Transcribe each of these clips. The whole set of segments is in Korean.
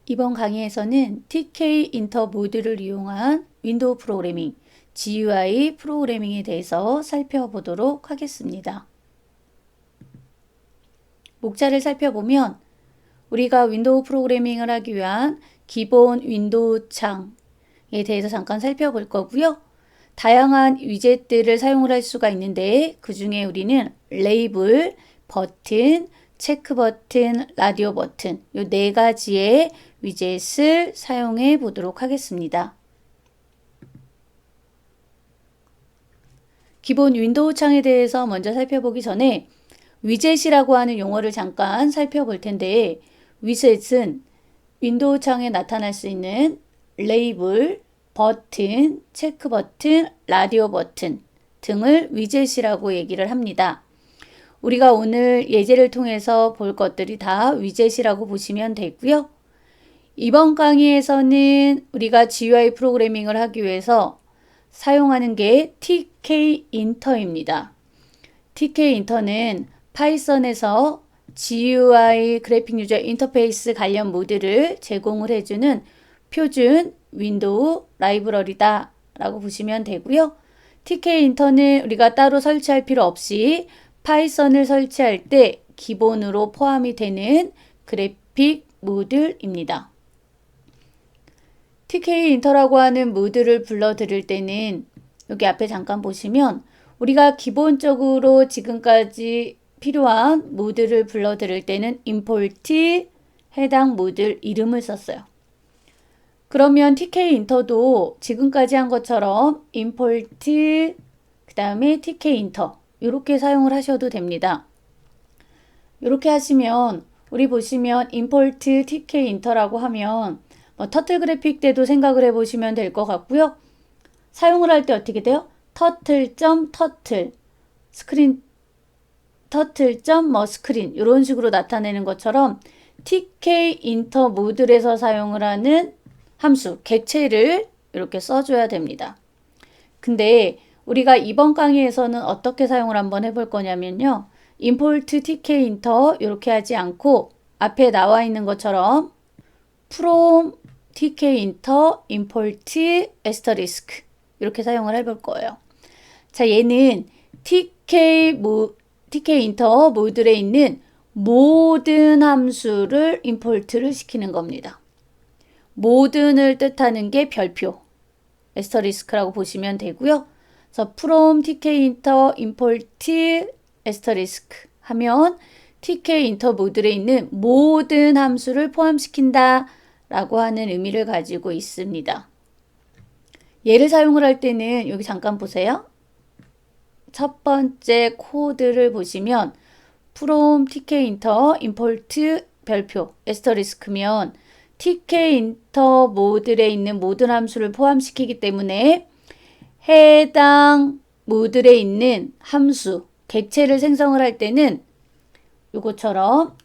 이번 강의에서는 TK 인터 모드를 이용한 윈도우 프로그래밍, GUI 프로그래밍에 대해서 살펴보도록 하겠습니다. 목차를 살펴보면 우리가 윈도우 프로그래밍을 하기 위한 기본 윈도우 창에 대해서 잠깐 살펴볼 거고요. 다양한 위젯들을 사용을 할 수가 있는데 그 중에 우리는 레이블, 버튼, 체크 버튼, 라디오 버튼 이 네 가지의 위젯을 사용해 보도록 하겠습니다. 기본 윈도우 창에 대해서 먼저 살펴보기 전에 위젯이라고 하는 용어를 잠깐 살펴볼 텐데 위젯은 윈도우 창에 나타날 수 있는 레이블, 버튼, 체크 버튼, 라디오 버튼 등을 위젯이라고 얘기를 합니다. 우리가 오늘 예제를 통해서 볼 것들이 다 위젯이라고 보시면 되고요. 이번 강의에서는 우리가 GUI 프로그래밍을 하기 위해서 사용하는 게 TK 인터입니다. TK 인터는 파이썬에서 GUI 그래픽 유저 인터페이스 관련 모드를 제공을 해주는 표준 윈도우 라이브러리다 라고 보시면 되고요. TK 인터는 우리가 따로 설치할 필요 없이 파이썬을 설치할 때 기본으로 포함이 되는 그래픽 모드입니다. TK 인터라고 하는 모드를 불러드릴 때는 여기 앞에 잠깐 보시면 우리가 기본적으로 지금까지 필요한 모드를 불러드릴 때는 임포트 해당 모드 이름을 썼어요. 그러면 TK 인터도 지금까지 한 것처럼 임포트 그 다음에 TK 인터 이렇게 사용을 하셔도 됩니다. 이렇게 하시면 우리 보시면 임포트 TK 인터라고 하면 터틀 그래픽 때도 생각을 해보시면 될 것 같고요. 사용을 할 때 어떻게 돼요? 터틀.터틀 스크린 터틀.스크린 이런 식으로 나타내는 것처럼 TK 인터 모듈에서 사용을 하는 함수, 객체를 이렇게 써줘야 됩니다. 근데 우리가 이번 강의에서는 어떻게 사용을 한번 해볼 거냐면요. import tk inter 이렇게 하지 않고 앞에 나와 있는 것처럼 from tk inter import asterisk 이렇게 사용을 해볼 거예요. 자, 얘는 tk inter 모듈에 있는 모든 함수를 import를 시키는 겁니다. 모든을 뜻하는 게 별표, asterisk라고 보시면 되고요. 그래서 from tk inter import asterisk 하면 tk inter 모듈에 있는 모든 함수를 포함시킨다 라고 하는 의미를 가지고 있습니다. 얘를 사용을 할 때는 여기 잠깐 보세요. 첫 번째 코드를 보시면 from tk inter import 별표 asterisk면 tk inter 모듈에 있는 모든 함수를 포함시키기 때문에 해당 모듈에 있는 함수, 객체를 생성을 할 때는 이것처럼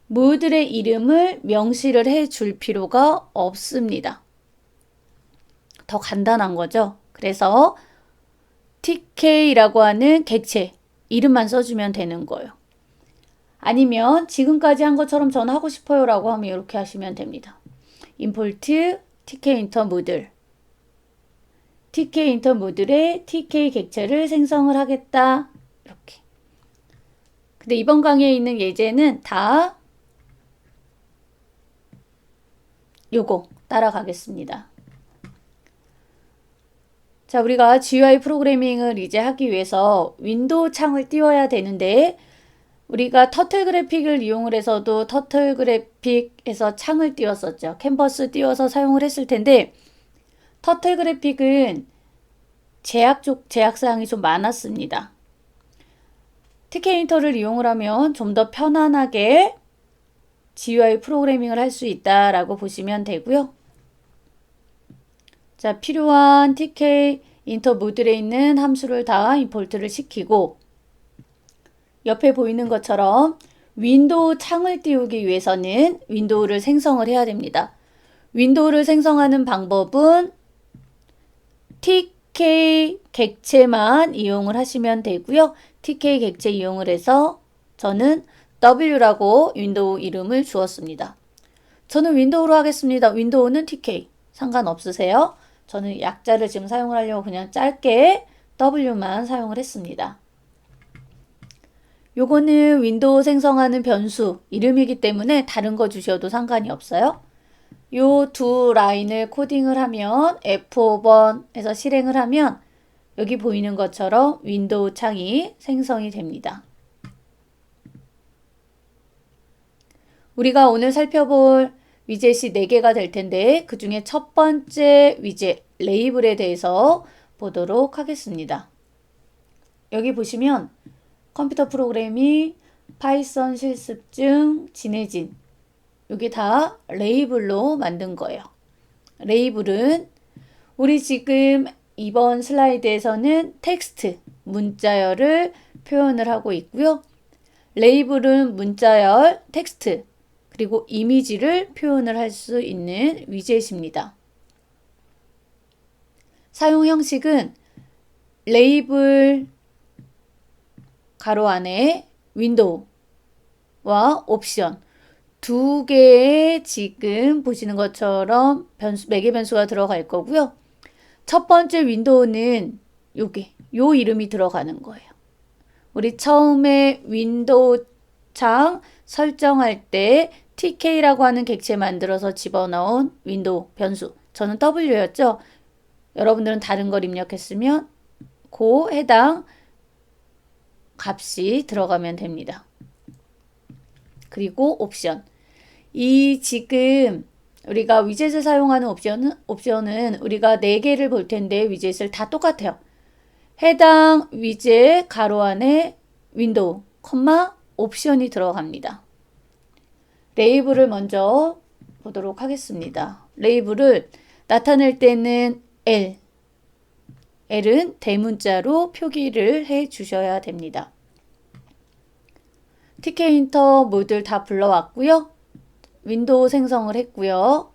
모듈의 이름을 명시를 해줄 필요가 없습니다. 더 간단한 거죠. 그래서 TK라고 하는 객체 이름만 써주면 되는 거예요. 아니면 지금까지 한 것처럼 저는 하고 싶어요 라고 하면 이렇게 하시면 됩니다. import tk inter 모듈 TK 인터 모듈에 TK 객체를 생성을 하겠다. 이렇게. 근데 이번 강의에 있는 예제는 다 요거 따라가겠습니다. 자, 우리가 GUI 프로그래밍을 이제 하기 위해서 윈도우 창을 띄워야 되는데 우리가 터틀 그래픽을 이용을 해서도 터틀 그래픽에서 창을 띄웠었죠. 캔버스 띄워서 사용을 했을 텐데 터틀 그래픽은 제약사항이 좀 많았습니다. TK 인터를 이용을 하면 좀 더 편안하게 GUI 프로그래밍을 할 수 있다라고 보시면 되고요. 자, 필요한 TK 인터 모듈에 있는 함수를 다 임포트를 시키고 옆에 보이는 것처럼 윈도우 창을 띄우기 위해서는 윈도우를 생성을 해야 됩니다. 윈도우를 생성하는 방법은 TK 객체만 이용을 하시면 되고요. TK 객체 이용을 해서 저는 W라고 윈도우 이름을 주었습니다. 저는 윈도우로 하겠습니다. 윈도우는 TK. 상관없으세요? 저는 약자를 지금 사용을 하려고 그냥 짧게 W만 사용을 했습니다. 요거는 윈도우 생성하는 변수 이름이기 때문에 다른 거 주셔도 상관이 없어요. 요 두 라인을 코딩을 하면 F5번에서 실행을 하면 여기 보이는 것처럼 윈도우 창이 생성이 됩니다. 우리가 오늘 살펴볼 위젯이 4개가 될 텐데 그 중에 첫 번째 위젯 레이블에 대해서 보도록 하겠습니다. 여기 보시면 컴퓨터 프로그래밍, 파이썬 실습증, 진해진 여기 다 레이블로 만든 거예요. 레이블은 우리 지금 이번 슬라이드에서는 텍스트, 문자열을 표현을 하고 있고요. 레이블은 문자열, 텍스트, 그리고 이미지를 표현을 할 수 있는 위젯입니다. 사용 형식은 레이블 가로 안에 윈도우와 옵션 두 개의 지금 보시는 것처럼 매개 변수가 들어갈 거고요. 첫 번째 윈도우는 요 이름이 들어가는 거예요. 우리 처음에 윈도우 창 설정할 때 TK라고 하는 객체 만들어서 집어넣은 윈도우 변수. 저는 W였죠. 여러분들은 다른 걸 입력했으면 그 해당 값이 들어가면 됩니다. 그리고 옵션. 이 지금 우리가 위젯을 사용하는 옵션은 우리가 4개를 볼 텐데 위젯을 다 똑같아요. 해당 위젯 가로 안에 윈도우, 옵션이 들어갑니다. 레이블을 먼저 보도록 하겠습니다. 레이블을 나타낼 때는 L은 대문자로 표기를 해 주셔야 됩니다. TK 인터 모듈 다 불러왔고요. 윈도우 생성을 했고요.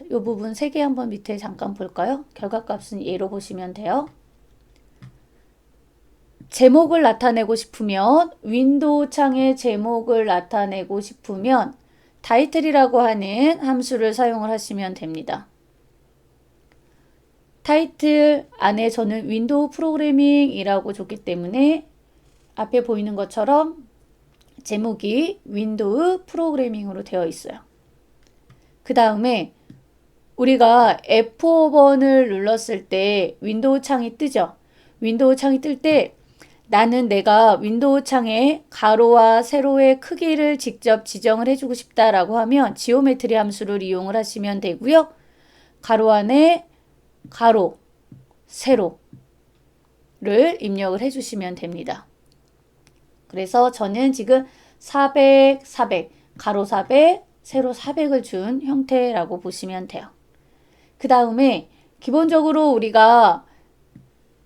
이 부분 3개 한번 밑에 잠깐 볼까요? 결과값은 얘로 보시면 돼요. 제목을 나타내고 싶으면 윈도우 창의 제목을 나타내고 싶으면 타이틀이라고 하는 함수를 사용을 하시면 됩니다. 타이틀 안에 저는 윈도우 프로그래밍이라고 줬기 때문에 앞에 보이는 것처럼 제목이 윈도우 프로그래밍으로 되어 있어요. 그 다음에 우리가 F5번을 눌렀을 때 윈도우 창이 뜨죠. 윈도우 창이 뜰 때 나는 내가 윈도우 창에 가로와 세로의 크기를 직접 지정을 해주고 싶다라고 하면 지오메트리 함수를 이용을 하시면 되고요. 가로 안에 가로, 세로를 입력을 해주시면 됩니다. 그래서 저는 지금 400, 400, 가로 400, 세로 400을 준 형태라고 보시면 돼요. 그 다음에 기본적으로 우리가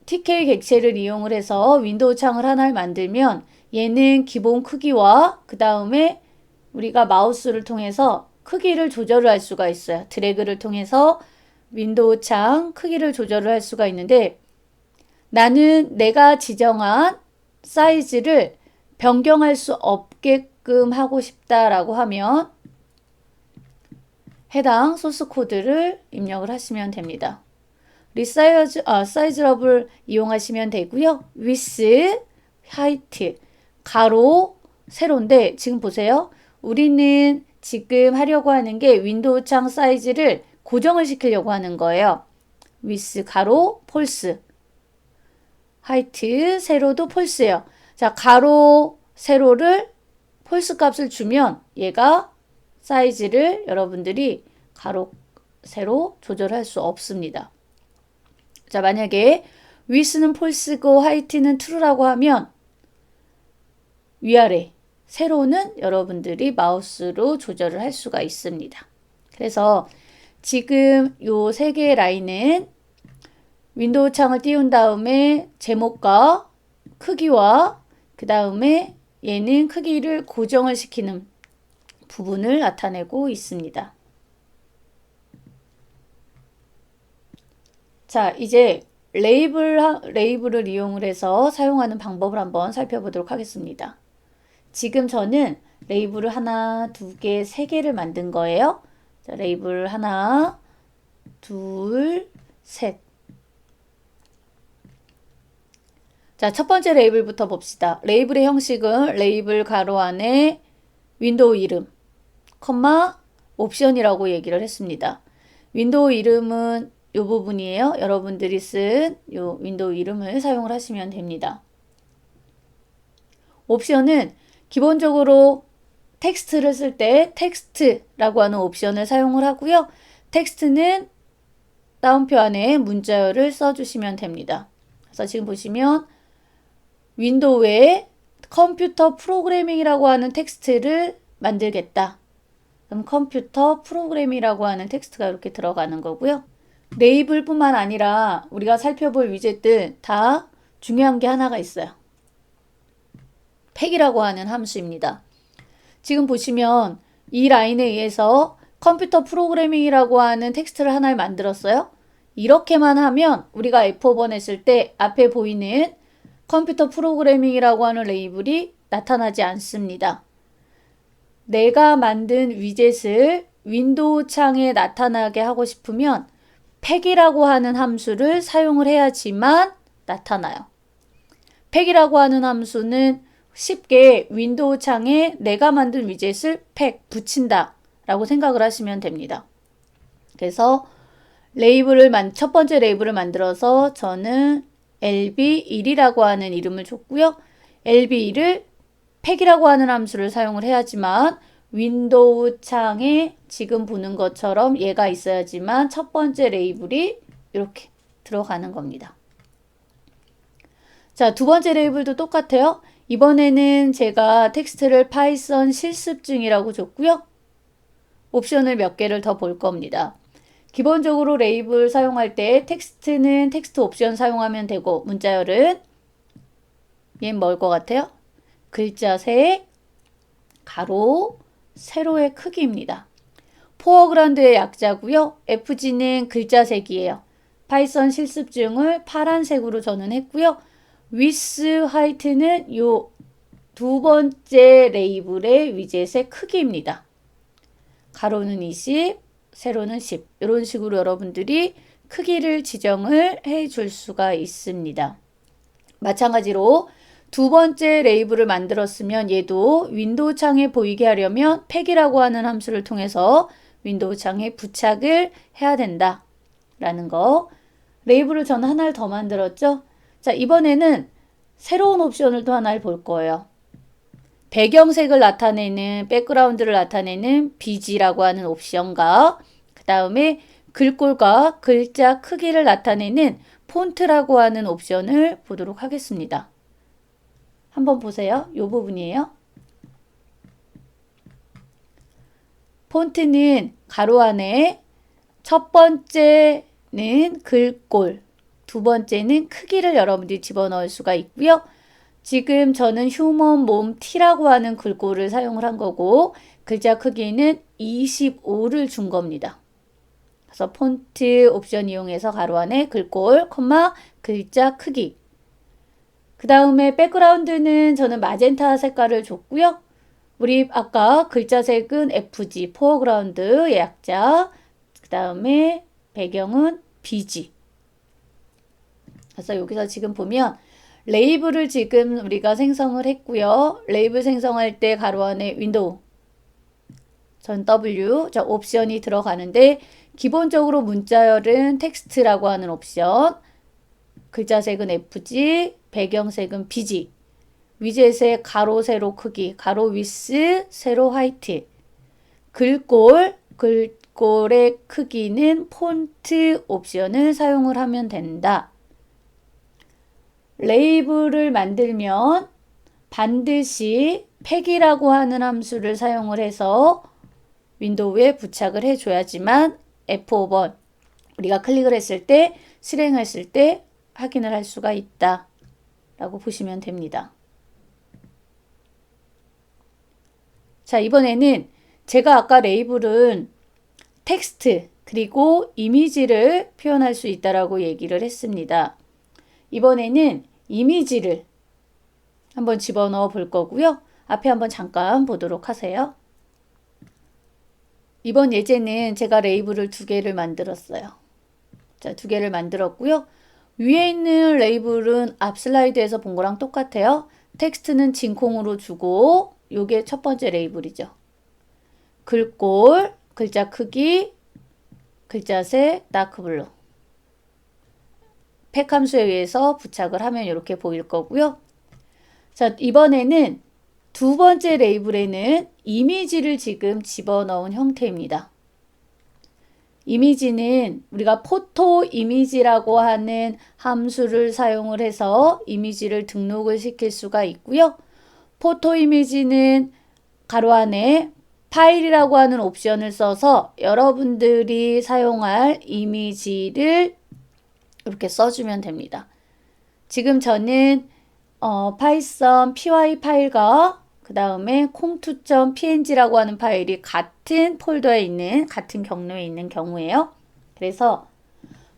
TK 객체를 이용을 해서 윈도우 창을 하나를 만들면 얘는 기본 크기와 그 다음에 우리가 마우스를 통해서 크기를 조절을 할 수가 있어요. 드래그를 통해서 윈도우 창 크기를 조절을 할 수가 있는데 나는 내가 지정한 사이즈를 변경할 수 없게끔 하고 싶다라고 하면 해당 소스 코드를 입력을 하시면 됩니다. 사이즈업을 이용하시면 되고요. width, height, 가로, 세로인데 지금 보세요. 우리는 지금 하려고 하는 게 윈도우 창 사이즈를 고정을 시키려고 하는 거예요. width, 가로, false, height, 세로도 false예요. 자, 가로, 세로를 false 값을 주면 얘가 사이즈를 여러분들이 가로, 세로 조절할 수 없습니다. 자, 만약에 width는 false고 height는 true라고 하면 위아래, 세로는 여러분들이 마우스로 조절을 할 수가 있습니다. 그래서 지금 요 3개의 라인은 윈도우 창을 띄운 다음에 제목과 크기와 그 다음에 얘는 크기를 고정을 시키는 부분을 나타내고 있습니다. 자, 이제 레이블을 이용을 해서 사용하는 방법을 한번 살펴보도록 하겠습니다. 지금 저는 레이블을 하나, 두 개, 세 개를 만든 거예요. 자, 레이블 하나, 둘, 셋. 자, 첫 번째 레이블부터 봅시다. 레이블의 형식은 레이블 가로 안에 윈도우 이름, 컴마, 옵션이라고 얘기를 했습니다. 윈도우 이름은 이 부분이에요. 여러분들이 쓴 이 윈도우 이름을 사용을 하시면 됩니다. 옵션은 기본적으로 텍스트를 쓸 때 텍스트라고 하는 옵션을 사용을 하고요. 텍스트는 따옴표 안에 문자열을 써주시면 됩니다. 그래서 지금 보시면 윈도우에 컴퓨터 프로그래밍이라고 하는 텍스트를 만들겠다. 그럼 컴퓨터 프로그래밍이라고 하는 텍스트가 이렇게 들어가는 거고요. 레이블뿐만 아니라 우리가 살펴볼 위젯들 다 중요한 게 하나가 있어요. 팩이라고 하는 함수입니다. 지금 보시면 이 라인에 의해서 컴퓨터 프로그래밍이라고 하는 텍스트를 하나를 만들었어요. 이렇게만 하면 우리가 F5번 했을 때 앞에 보이는 컴퓨터 프로그래밍이라고 하는 레이블이 나타나지 않습니다. 내가 만든 위젯을 윈도우 창에 나타나게 하고 싶으면 팩이라고 하는 함수를 사용을 해야지만 나타나요. 팩이라고 하는 함수는 쉽게 윈도우 창에 내가 만든 위젯을 팩 붙인다 라고 생각을 하시면 됩니다. 그래서 첫 번째 레이블을 만들어서 저는 lb1이라고 하는 이름을 줬고요. lb1을 팩이라고 하는 함수를 사용을 해야지만 윈도우 창에 지금 보는 것처럼 얘가 있어야지만 첫 번째 레이블이 이렇게 들어가는 겁니다. 자, 두 번째 레이블도 똑같아요. 이번에는 제가 텍스트를 파이썬 실습 중이라고 줬고요. 옵션을 몇 개를 더 볼 겁니다. 기본적으로 레이블 사용할 때 텍스트는 텍스트 옵션 사용하면 되고 문자열은 얘는 뭘 것 같아요? 글자 색, 가로, 세로의 크기입니다. 포어그라운드의 약자고요. FG는 글자 색이에요. 파이썬 실습 중을 파란색으로 저는 했고요. with height는 요 두 번째 레이블의 위젯의 크기입니다. 가로는 20, 세로는 10. 이런 식으로 여러분들이 크기를 지정을 해줄 수가 있습니다. 마찬가지로 두 번째 레이블을 만들었으면 얘도 윈도우 창에 보이게 하려면 팩이라고 하는 함수를 통해서 윈도우 창에 부착을 해야 된다 라는 거. 레이블을 저는 하나를 더 만들었죠. 자, 이번에는 새로운 옵션을 또 하나를 볼 거예요. 배경색을 나타내는, 백그라운드를 나타내는 BG라고 하는 옵션과 그 다음에 글꼴과 글자 크기를 나타내는 폰트라고 하는 옵션을 보도록 하겠습니다. 한번 보세요. 이 부분이에요. 폰트는 가로 안에 첫 번째는 글꼴, 두 번째는 크기를 여러분들이 집어넣을 수가 있고요. 지금 저는 휴먼 몸 T라고 하는 글꼴을 사용을 한 거고 글자 크기는 25를 준 겁니다. 그래서 폰트 옵션 이용해서 가로 안에 글꼴, 콤마, 글자 크기. 그 다음에 백그라운드는 저는 마젠타 색깔을 줬고요. 우리 아까 글자 색은 FG, 포어그라운드 약자. 그 다음에 배경은 BG. 그래서 여기서 지금 보면 레이블을 지금 우리가 생성을 했고요. 레이블 생성할 때 가로 안에 윈도우, 전 W, 자 옵션이 들어가는데 기본적으로 문자열은 텍스트라고 하는 옵션, 글자색은 FG, 배경색은 BG, 위젯의 가로 세로 크기, 가로 위스, 세로 하이트, 글꼴의 크기는 폰트 옵션을 사용을 하면 된다. 레이블을 만들면 반드시 팩이라고 하는 함수를 사용을 해서 윈도우에 부착을 해줘야지만 F5번 우리가 클릭을 했을 때 실행했을 때 확인을 할 수가 있다 라고 보시면 됩니다. 자, 이번에는 제가 아까 레이블은 텍스트 그리고 이미지를 표현할 수 있다라고 얘기를 했습니다. 이번에는 이미지를 한번 집어넣어 볼 거고요. 앞에 한번 잠깐 보도록 하세요. 이번 예제는 제가 레이블을 2개를 만들었어요. 자, 2개를 만들었고요. 위에 있는 레이블은 앞 슬라이드에서 본 거랑 똑같아요. 텍스트는 진콩으로 주고 요게 첫 번째 레이블이죠. 글꼴, 글자 크기, 글자 색, 다크블루. 팩 함수에 의해서 부착을 하면 이렇게 보일 거고요. 자, 이번에는 두 번째 레이블에는 이미지를 지금 집어넣은 형태입니다. 이미지는 우리가 포토 이미지라고 하는 함수를 사용을 해서 이미지를 등록을 시킬 수가 있고요. 포토 이미지는 가로 안에 파일이라고 하는 옵션을 써서 여러분들이 사용할 이미지를 이렇게 써주면 됩니다. 지금 저는 파이썬 py 파일과 그 다음에 콩2.png라고 하는 파일이 같은 폴더에 있는, 같은 경로에 있는 경우예요. 그래서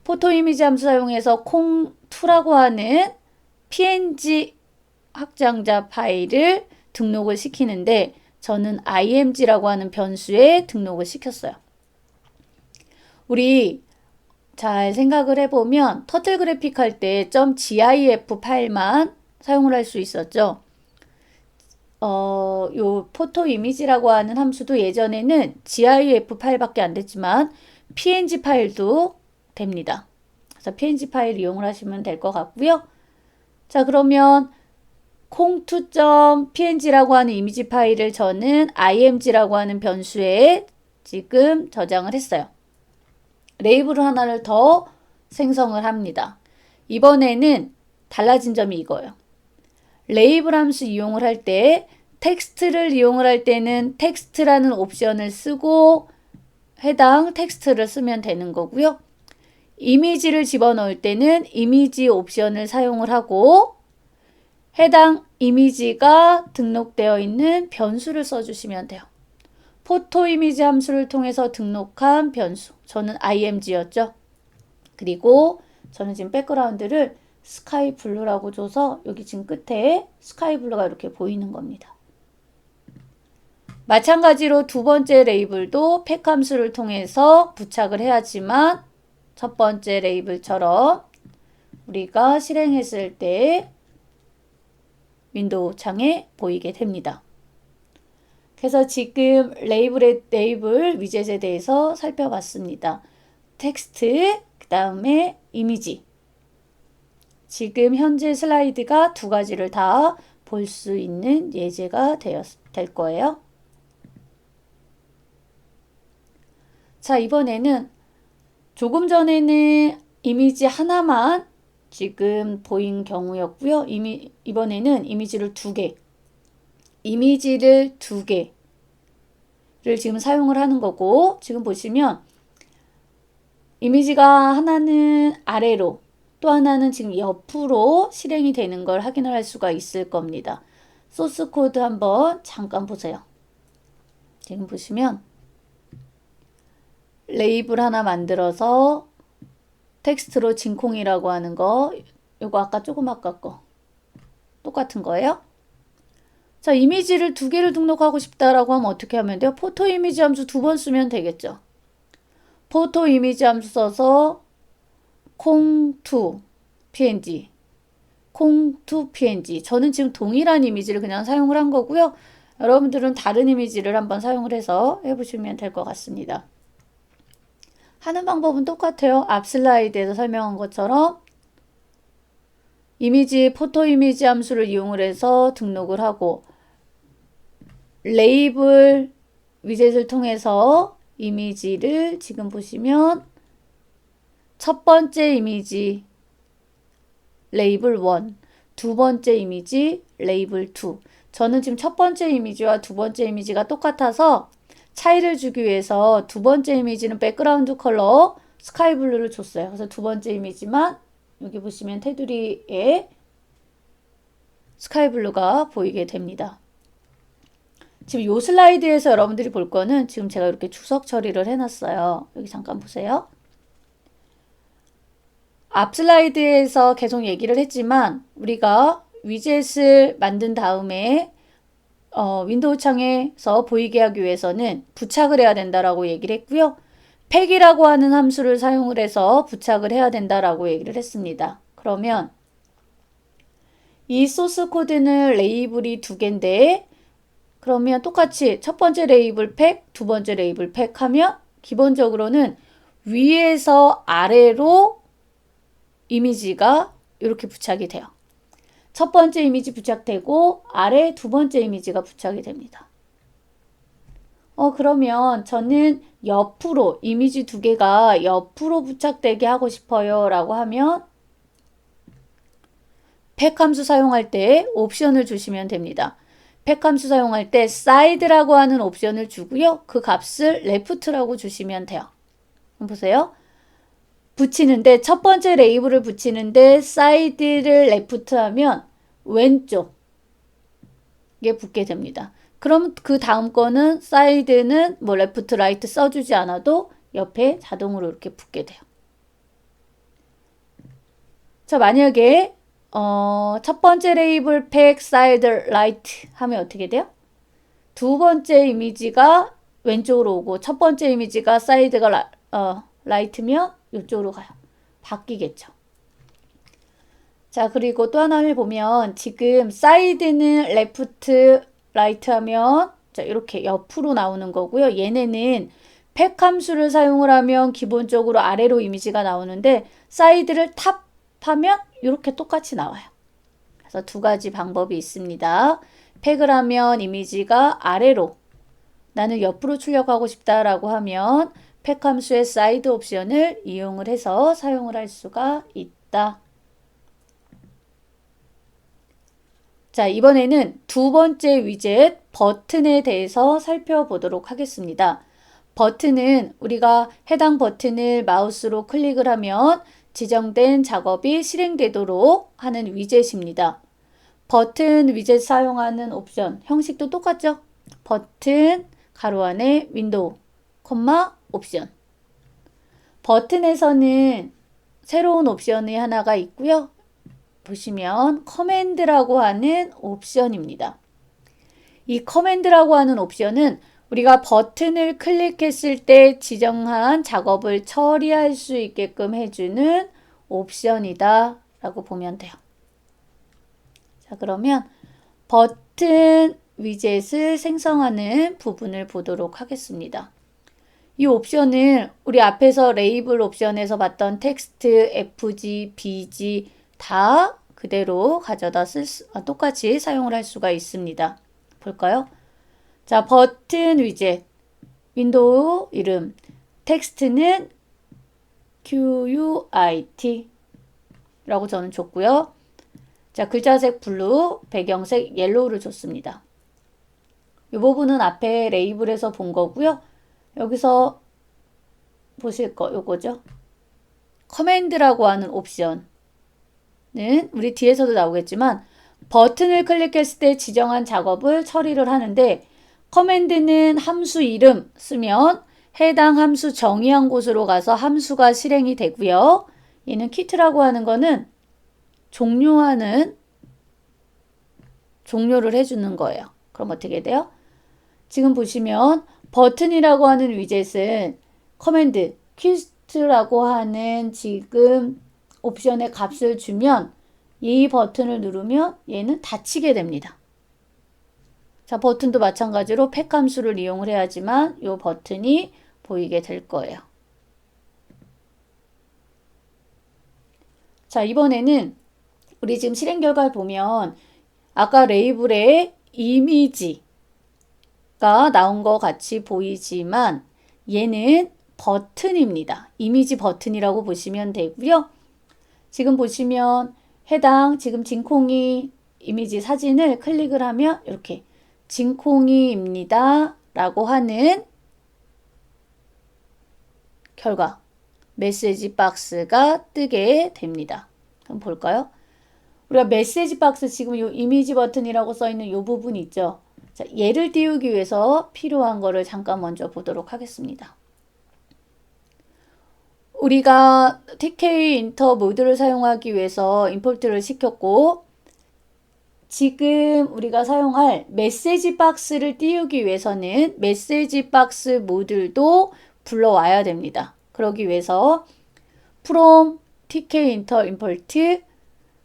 포토 이미지 함수 사용해서 콩2라고 하는 png 확장자 파일을 등록을 시키는데 저는 img라고 하는 변수에 등록을 시켰어요. 우리 잘 생각을 해보면 터틀 그래픽 할 때 .gif 파일만 사용을 할 수 있었죠. 요 포토 이미지라고 하는 함수도 예전에는 GIF 파일밖에 안 됐지만 PNG 파일도 됩니다. 그래서 PNG 파일 이용을 하시면 될 것 같고요. 자, 그러면 콩2.png라고 하는 이미지 파일을 저는 img라고 하는 변수에 지금 저장을 했어요. 레이블 하나를 더 생성을 합니다. 이번에는 달라진 점이 이거예요. 레이블 함수 이용을 할 때 텍스트를 이용을 할 때는 텍스트라는 옵션을 쓰고 해당 텍스트를 쓰면 되는 거고요. 이미지를 집어넣을 때는 이미지 옵션을 사용을 하고 해당 이미지가 등록되어 있는 변수를 써주시면 돼요. 포토 이미지 함수를 통해서 등록한 변수. 저는 img였죠. 그리고 저는 지금 백그라운드를 스카이 블루라고 줘서 여기 지금 끝에 스카이 블루가 이렇게 보이는 겁니다. 마찬가지로 두 번째 레이블도 팩 함수를 통해서 부착을 해야지만 첫 번째 레이블처럼 우리가 실행했을 때 윈도우 창에 보이게 됩니다. 그래서 지금 레이블 위젯에 대해서 살펴봤습니다. 텍스트, 그 다음에 이미지. 지금 현재 슬라이드가 2가지를 다 볼 수 있는 예제가 될 거예요. 자, 이번에는 조금 전에는 이미지 하나만 지금 보인 경우였고요. 이번에는 이미지를 2개. 이미지를 2개를 지금 사용을 하는 거고, 지금 보시면 이미지가 하나는 아래로 또 하나는 지금 옆으로 실행이 되는 걸 확인을 할 수가 있을 겁니다. 소스 코드 한번 잠깐 보세요. 지금 보시면 레이블 하나 만들어서 텍스트로 진콩이라고 하는 거, 요거 아까 조금 아까 거 똑같은 거예요. 자, 이미지를 2개를 등록하고 싶다라고 하면 어떻게 하면 돼요? 포토 이미지 함수 2번 쓰면 되겠죠. 포토 이미지 함수 써서 콩2 png 콩2 png 저는 지금 동일한 이미지를 그냥 사용을 한 거고요. 여러분들은 다른 이미지를 한번 사용을 해서 해보시면 될 것 같습니다. 하는 방법은 똑같아요. 앞 슬라이드에서 설명한 것처럼 이미지 포토 이미지 함수를 이용을 해서 등록을 하고 레이블 위젯을 통해서 이미지를 지금 보시면 첫 번째 이미지 레이블 1, 두 번째 이미지 레이블 2. 저는 지금 첫 번째 이미지와 두 번째 이미지가 똑같아서 차이를 주기 위해서 두 번째 이미지는 백그라운드 컬러 스카이 블루를 줬어요. 그래서 두 번째 이미지만 여기 보시면 테두리에 스카이 블루가 보이게 됩니다. 지금 요 슬라이드에서 여러분들이 볼 거는 지금 제가 이렇게 주석 처리를 해놨어요. 여기 잠깐 보세요. 앞 슬라이드에서 계속 얘기를 했지만 우리가 위젯을 만든 다음에 윈도우 창에서 보이게 하기 위해서는 부착을 해야 된다라고 얘기를 했고요. 팩이라고 하는 함수를 사용을 해서 부착을 해야 된다라고 얘기를 했습니다. 그러면 이 소스 코드는 레이블이 두 개인데 그러면 똑같이 첫 번째 레이블 팩, 두 번째 레이블 팩 하면 기본적으로는 위에서 아래로 이미지가 이렇게 부착이 돼요. 첫 번째 이미지 부착되고 아래 두 번째 이미지가 부착이 됩니다. 그러면 저는 옆으로 이미지 두 개가 옆으로 부착되게 하고 싶어요 라고 하면 팩 함수 사용할 때 옵션을 주시면 됩니다. 팩 함수 사용할 때 side라고 하는 옵션을 주고요. 그 값을 left라고 주시면 돼요. 보세요. 붙이는데 첫 번째 레이블을 붙이는데 side를 left 하면 왼쪽에 붙게 됩니다. 그럼 그 다음 거는 side는 뭐 left, right 써주지 않아도 옆에 자동으로 이렇게 붙게 돼요. 자, 만약에 첫 번째 레이블 팩 사이드 라이트 하면 어떻게 돼요? 두 번째 이미지가 왼쪽으로 오고 첫 번째 이미지가 사이드가 라이트면 이쪽으로 가요. 바뀌겠죠. 자, 그리고 또 하나를 보면 지금 사이드는 레프트 라이트 하면 자, 이렇게 옆으로 나오는 거고요. 얘네는 팩 함수를 사용을 하면 기본적으로 아래로 이미지가 나오는데 사이드를 탑하면 이렇게 똑같이 나와요. 그래서 두 가지 방법이 있습니다. 팩을 하면 이미지가 아래로 나는 옆으로 출력하고 싶다라고 하면 팩 함수의 사이드 옵션을 이용을 해서 사용을 할 수가 있다. 자, 이번에는 두 번째 위젯 버튼에 대해서 살펴보도록 하겠습니다. 버튼은 우리가 해당 버튼을 마우스로 클릭을 하면 지정된 작업이 실행되도록 하는 위젯입니다. 버튼 위젯 사용하는 옵션 형식도 똑같죠? 버튼 가로 안에 윈도우, 콤마 옵션. 버튼에서는 새로운 옵션이 하나가 있고요. 보시면 커맨드라고 하는 옵션입니다. 이 커맨드라고 하는 옵션은 우리가 버튼을 클릭했을 때 지정한 작업을 처리할 수 있게끔 해주는 옵션이다 라고 보면 돼요. 자, 그러면 버튼 위젯을 생성하는 부분을 보도록 하겠습니다. 이 옵션은 우리 앞에서 레이블 옵션에서 봤던 텍스트, FG, BG 다 그대로 가져다 똑같이 사용을 할 수가 있습니다. 볼까요? 자, 버튼 위젯, 윈도우 이름, 텍스트는 QUIT 라고 저는 줬고요. 자, 글자색 블루, 배경색 옐로우를 줬습니다. 이 부분은 앞에 레이블에서 본 거고요. 여기서 보실 거 요거죠. 커맨드라고 하는 옵션은 우리 뒤에서도 나오겠지만 버튼을 클릭했을 때 지정한 작업을 처리를 하는데 커맨드는 함수 이름 쓰면 해당 함수 정의한 곳으로 가서 함수가 실행이 되고요. 얘는 퀴트라고 하는 거는 종료를 해주는 거예요. 그럼 어떻게 돼요? 지금 보시면 버튼이라고 하는 위젯은 커맨드 퀴트라고 하는 지금 옵션의 값을 주면 이 버튼을 누르면 얘는 닫히게 됩니다. 자, 버튼도 마찬가지로 팩 함수를 이용을 해야지만 이 버튼이 보이게 될 거예요. 자, 이번에는 우리 지금 실행 결과를 보면 아까 레이블에 이미지가 나온 것 같이 보이지만 얘는 버튼입니다. 이미지 버튼이라고 보시면 되고요. 지금 보시면 해당 지금 진콩이 이미지 사진을 클릭을 하면 이렇게 진콩이입니다 라고 하는 결과 메시지 박스가 뜨게 됩니다. 그럼 볼까요? 우리가 메시지 박스 지금 이 이미지 버튼이라고 써 있는 이 부분 있죠. 자, 얘를 띄우기 위해서 필요한 거를 잠깐 먼저 보도록 하겠습니다. 우리가 TK 인터 모드를 사용하기 위해서 임포트를 시켰고 지금 우리가 사용할 메시지 박스를 띄우기 위해서는 메시지 박스 모듈도 불러와야 됩니다. 그러기 위해서 from tkinter import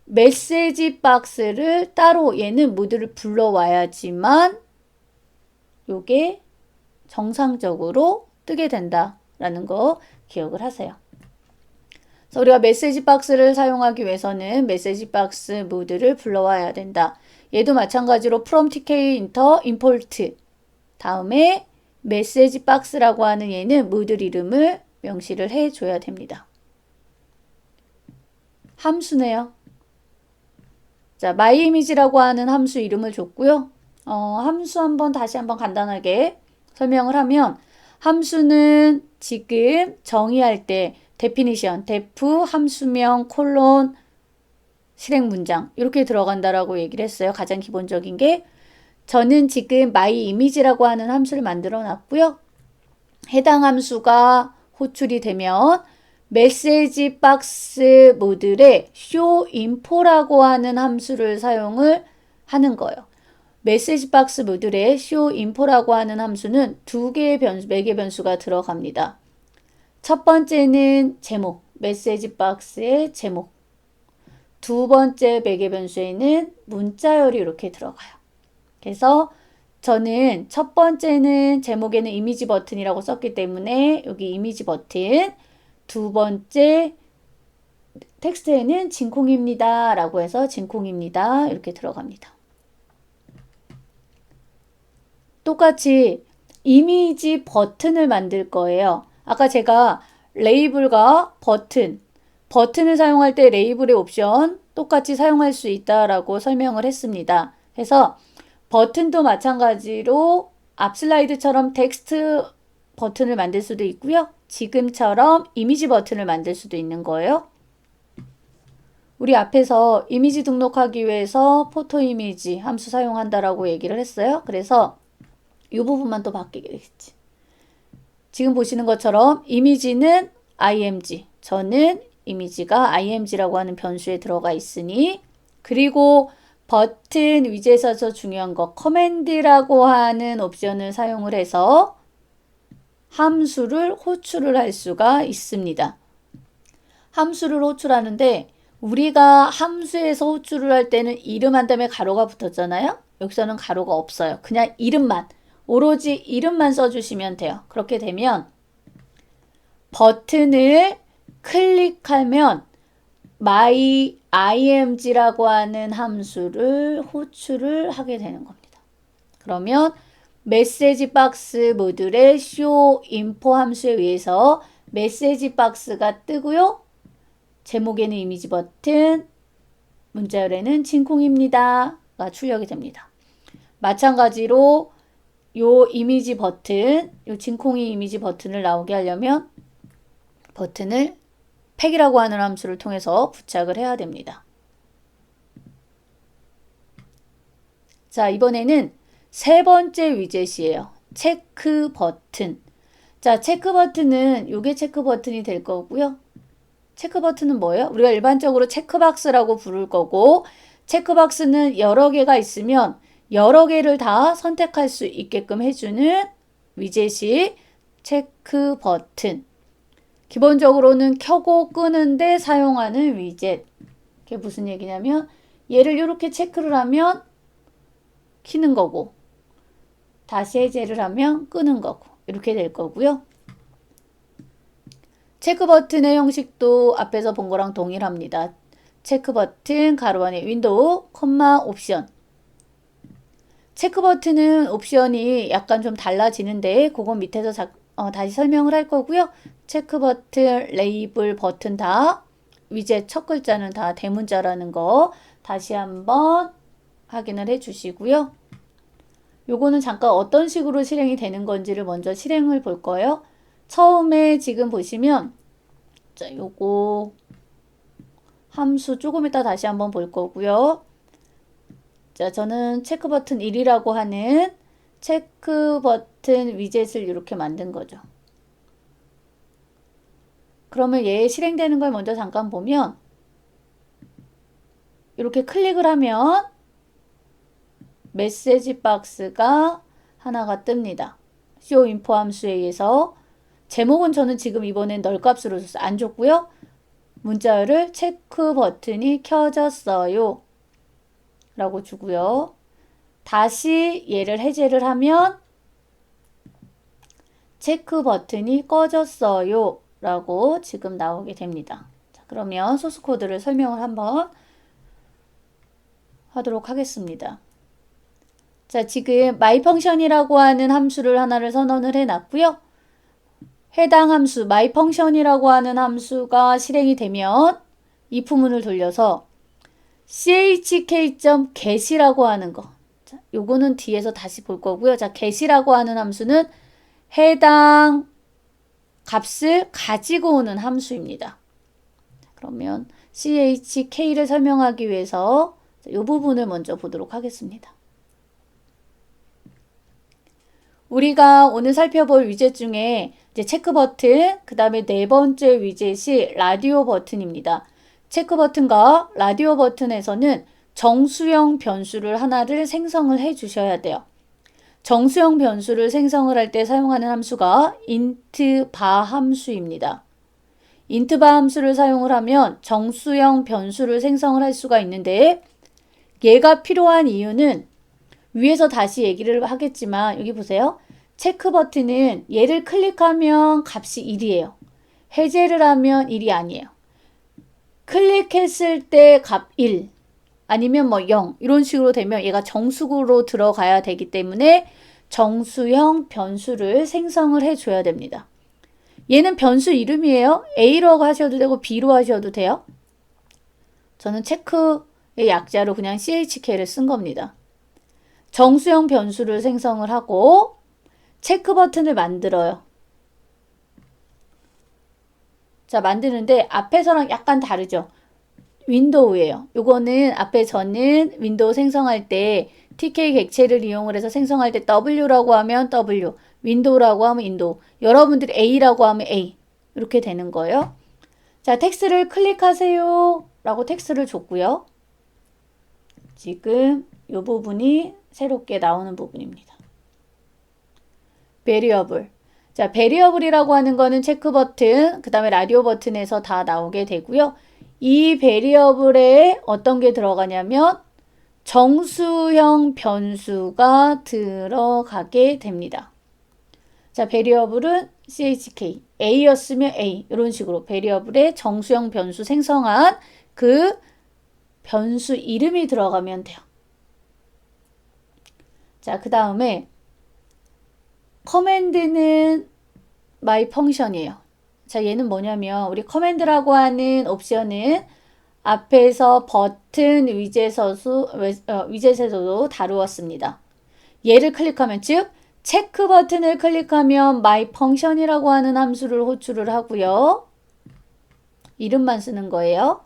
메시지 박스를 따로 얘는 모듈을 불러와야지만 요게 정상적으로 뜨게 된다라는 거 기억을 하세요. 그래서 우리가 메시지 박스를 사용하기 위해서는 메시지 박스 모듈을 불러와야 된다. 얘도 마찬가지로 from tkinter import 다음에 메시지 박스라고 하는 얘는 모듈 이름을 명시를 해줘야 됩니다. 함수네요. 자, myImage라고 하는 함수 이름을 줬고요. 함수 다시 한번 간단하게 설명을 하면 함수는 지금 정의할 때 definition, def 함수명 콜론 실행 문장 이렇게 들어간다라고 얘기를 했어요. 가장 기본적인 게 저는 지금 myImage라고 하는 함수를 만들어 놨고요. 해당 함수가 호출이 되면 메시지 박스 모듈에 showInfo라고 하는 함수를 사용을 하는 거예요. 메시지 박스 모듈에 showInfo라고 하는 함수는 두 개의 변수, 매개 변수가 들어갑니다. 첫 번째는 제목, 메시지 박스의 제목. 두 번째 매개 변수에는 문자열이 이렇게 들어가요. 그래서 저는 첫 번째는 제목에는 이미지 버튼이라고 썼기 때문에 여기 이미지 버튼, 두 번째 텍스트에는 진콩입니다 라고 해서 진콩입니다 이렇게 들어갑니다. 똑같이 이미지 버튼을 만들 거예요. 아까 제가 레이블과 버튼을 사용할 때 레이블의 옵션 똑같이 사용할 수 있다라고 설명을 했습니다. 그래서 버튼도 마찬가지로 앞 슬라이드처럼 텍스트 버튼을 만들 수도 있고요. 지금처럼 이미지 버튼을 만들 수도 있는 거예요. 우리 앞에서 이미지 등록하기 위해서 포토 이미지 함수 사용한다라고 얘기를 했어요. 그래서 이 부분만 또 바뀌겠지. 지금 보시는 것처럼 이미지는 img, 저는 이미지가 img라고 하는 변수에 들어가 있으니 그리고 버튼 위젯에서 중요한 거 커맨드라고 하는 옵션을 사용을 해서 함수를 호출을 할 수가 있습니다. 함수를 호출하는데 우리가 함수에서 호출을 할 때는 이름 한 다음에 가로가 붙었잖아요. 여기서는 가로가 없어요. 그냥 이름만, 오로지 이름만 써주시면 돼요. 그렇게 되면 버튼을 클릭하면 myimg라고 하는 함수를 호출을 하게 되는 겁니다. 그러면 메시지 박스 모듈의 showInfo 함수에 의해서 메시지 박스가 뜨고요. 제목에는 이미지 버튼, 문자열에는 진콩입니다가 출력이 됩니다. 마찬가지로 요 이미지 버튼, 요 진콩이 이미지 버튼을 나오게 하려면 버튼을 팩이라고 하는 함수를 통해서 부착을 해야 됩니다. 자, 이번에는 세 번째 위젯이에요. 체크 버튼. 자, 체크 버튼은 요게 체크 버튼이 될 거고요. 체크 버튼은 뭐예요? 우리가 일반적으로 체크박스라고 부를 거고 체크박스는 여러 개가 있으면 여러 개를 다 선택할 수 있게끔 해주는 위젯이 체크 버튼. 기본적으로는 켜고 끄는데 사용하는 위젯. 그게 무슨 얘기냐면 얘를 이렇게 체크를 하면 켜는 거고 다시 해제를 하면 끄는 거고 이렇게 될 거고요. 체크 버튼의 형식도 앞에서 본 거랑 동일합니다. 체크 버튼 가로 안에 윈도우, 콤마, 옵션. 체크 버튼은 옵션이 약간 좀 달라지는데 그건 밑에서 다시 설명을 할 거고요. 체크 버튼, 레이블 버튼 다 위젯 첫 글자는 다 대문자라는 거 다시 한번 확인을 해 주시고요. 요거는 잠깐 어떤 식으로 실행이 되는 건지를 먼저 실행을 볼 거예요. 처음에 지금 보시면 자, 요거 함수 조금 이따 다시 한번 볼 거고요. 자, 저는 체크 버튼 1이라고 하는 체크 버튼 위젯을 이렇게 만든 거죠. 그러면 얘 실행되는 걸 먼저 잠깐 보면 이렇게 클릭을 하면 메시지 박스가 하나가 뜹니다. showInfo 함수에 의해서 제목은 저는 지금 이번엔 널 값으로 줬어요. 안 줬고요. 문자열을 체크 버튼이 켜졌어요 라고 주고요. 다시 얘를 해제를 하면 체크 버튼이 꺼졌어요 라고 지금 나오게 됩니다. 자, 그러면 소스 코드를 설명을 한번 하도록 하겠습니다. 자, 지금 myfunction이라고 하는 함수를 하나를 선언을 해놨고요. 해당 함수 myfunction이라고 하는 함수가 실행이 되면 if문을 돌려서 chk.get이라고 하는 거. 자, 요거는 뒤에서 다시 볼 거고요. 자, get이라고 하는 함수는 해당 값을 가지고 오는 함수입니다. 그러면 chk를 설명하기 위해서 이 부분을 먼저 보도록 하겠습니다. 우리가 오늘 살펴볼 위젯 중에 이제 체크 버튼, 그 다음에 네 번째 위젯이 라디오 버튼입니다. 체크 버튼과 라디오 버튼에서는 정수형 변수를 하나를 생성을 해 주셔야 돼요. 정수형 변수를 생성을 할 때 사용하는 함수가 intbar 함수입니다. intbar 함수를 사용을 하면 정수형 변수를 생성을 할 수가 있는데 얘가 필요한 이유는 위에서 다시 얘기를 하겠지만 여기 보세요. 체크 버튼은 얘를 클릭하면 값이 1이에요. 해제를 하면 1이 아니에요. 클릭했을 때 값 1 아니면 뭐 0 이런 식으로 되면 얘가 정수로 들어가야 되기 때문에 정수형 변수를 생성을 해줘야 됩니다. 얘는 변수 이름이에요. A로 하셔도 되고 B로 하셔도 돼요. 저는 체크의 약자로 그냥 CHK를 쓴 겁니다. 정수형 변수를 생성을 하고 체크 버튼을 만들어요. 자, 만드는데 앞에서랑 약간 다르죠. 윈도우예요. 요거는 앞에 저는 윈도우 생성할 때 TK 객체를 이용을 해서 생성할 때 W라고 하면 W, 윈도우라고 하면 윈도우, 여러분들이 A라고 하면 A 이렇게 되는 거예요. 자, 텍스트를 클릭하세요 라고 텍스트를 줬고요. 지금 이 부분이 새롭게 나오는 부분입니다. 베리어블. 자, 베리어블이라고 하는 거는 체크 버튼, 그 다음에 라디오 버튼에서 다 나오게 되고요. 이 베리어블에 어떤 게 들어가냐면 정수형 변수가 들어가게 됩니다. 자, 베리어블은 chk, a였으면 a 이런 식으로 베리어블에 정수형 변수 생성한 그 변수 이름이 들어가면 돼요. 자, 그 다음에 커맨드는 myfunction이에요. 자, 얘는 뭐냐면 우리 커맨드라고 하는 옵션은 앞에서 버튼 위젯에서도 다루었습니다. 얘를 클릭하면 즉 체크 버튼을 클릭하면 myfunction이라고 하는 함수를 호출을 하고요. 이름만 쓰는 거예요.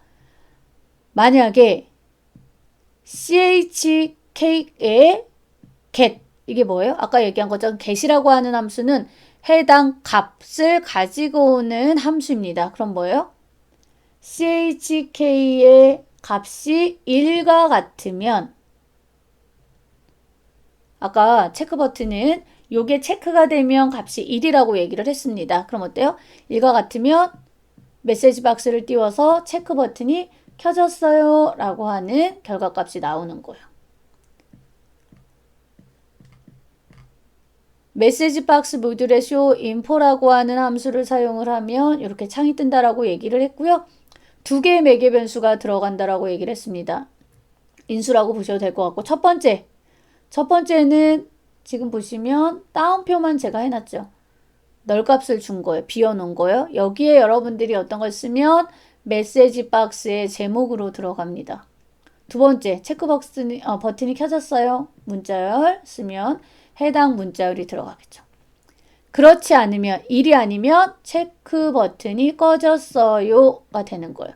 만약에 chk의 get 이게 뭐예요? 아까 얘기한 것처럼 get이라고 하는 함수는 해당 값을 가지고 오는 함수입니다. 그럼 뭐예요? chk의 값이 1과 같으면 아까 체크 버튼은 요게 체크가 되면 값이 1이라고 얘기를 했습니다. 그럼 어때요? 1과 같으면 메시지 박스를 띄워서 체크 버튼이 켜졌어요 라고 하는 결과값이 나오는 거예요. 메시지 박스 모듈의 showInfo라고 하는 함수를 사용을 하면 이렇게 창이 뜬다라고 얘기를 했고요. 두 개의 매개 변수가 들어간다라고 얘기를 했습니다. 인수라고 보셔도 될 것 같고 첫 번째는 지금 보시면 따옴표만 제가 해놨죠. 널 값을 준 거예요. 비워놓은 거예요. 여기에 여러분들이 어떤 걸 쓰면 메시지 박스의 제목으로 들어갑니다. 두 번째 체크박스 버튼이 켜졌어요. 문자열 쓰면 해당 문자열이 들어가겠죠. 그렇지 않으면 1이 아니면 체크 버튼이 꺼졌어요가 되는 거예요.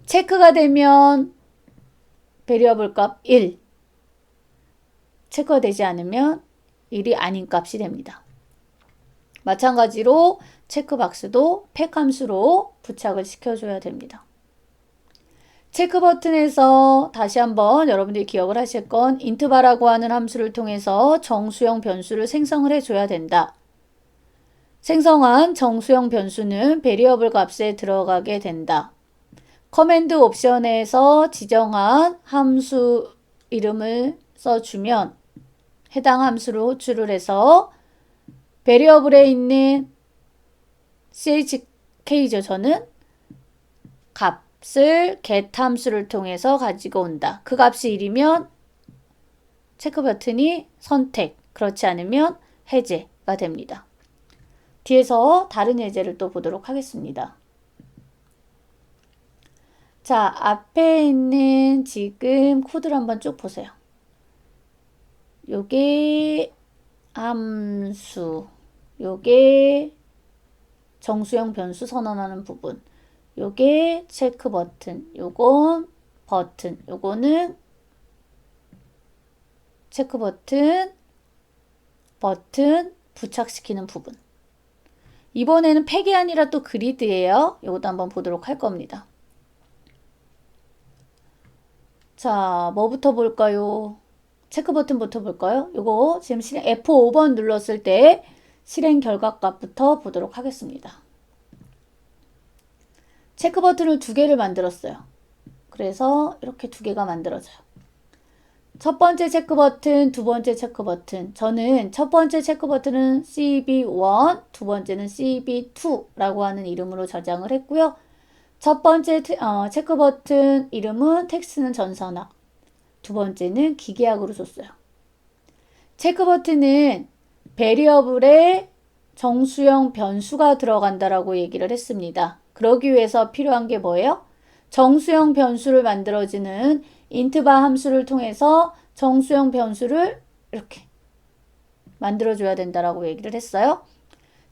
체크가 되면 베리어블 값 1, 체크가 되지 않으면 1이 아닌 값이 됩니다. 마찬가지로 체크박스도 팩 함수로 부착을 시켜줘야 됩니다. 체크 버튼에서 다시 한번 여러분들이 기억을 하실 건 int바라고 하는 함수를 통해서 정수형 변수를 생성을 해줘야 된다. 생성한 정수형 변수는 베리어블 값에 들어가게 된다. 커맨드 옵션에서 지정한 함수 이름을 써주면 해당 함수를 호출을 해서 베리어블에 있는 chk죠. 저는 값을 get 함수를 통해서 가지고 온다. 그 값이 1이면 체크 버튼이 선택, 그렇지 않으면 해제가 됩니다. 뒤에서 다른 예제를 또 보도록 하겠습니다. 자, 앞에 있는 지금 코드를 한번 쭉 보세요. 요게 함수, 요게 정수형 변수 선언하는 부분, 요게 체크 버튼, 요건 버튼, 요거는 체크 버튼, 버튼 부착시키는 부분. 이번에는 팩이 아니라 또 그리드예요. 요것도 한번 보도록 할 겁니다. 자, 뭐부터 볼까요? 체크 버튼부터 볼까요? 요거 지금 F5번 눌렀을 때 실행 결과값부터 보도록 하겠습니다. 체크 버튼을 2개를 만들었어요. 그래서 이렇게 2개가 만들어져요. 첫 번째 체크 버튼, 두 번째 체크 버튼. 저는 첫 번째 체크 버튼은 CB1, 두 번째는 CB2라고 하는 이름으로 저장을 했고요. 첫 번째 체크 버튼 이름은 텍스트는 전선학, 두 번째는 기계학으로 줬어요. 체크 버튼은 베리어블에 정수형 변수가 들어간다라고 얘기를 했습니다. 그러기 위해서 필요한 게 뭐예요? 정수형 변수를 만들어지는 int바 함수를 통해서 정수형 변수를 이렇게 만들어줘야 된다라고 얘기를 했어요.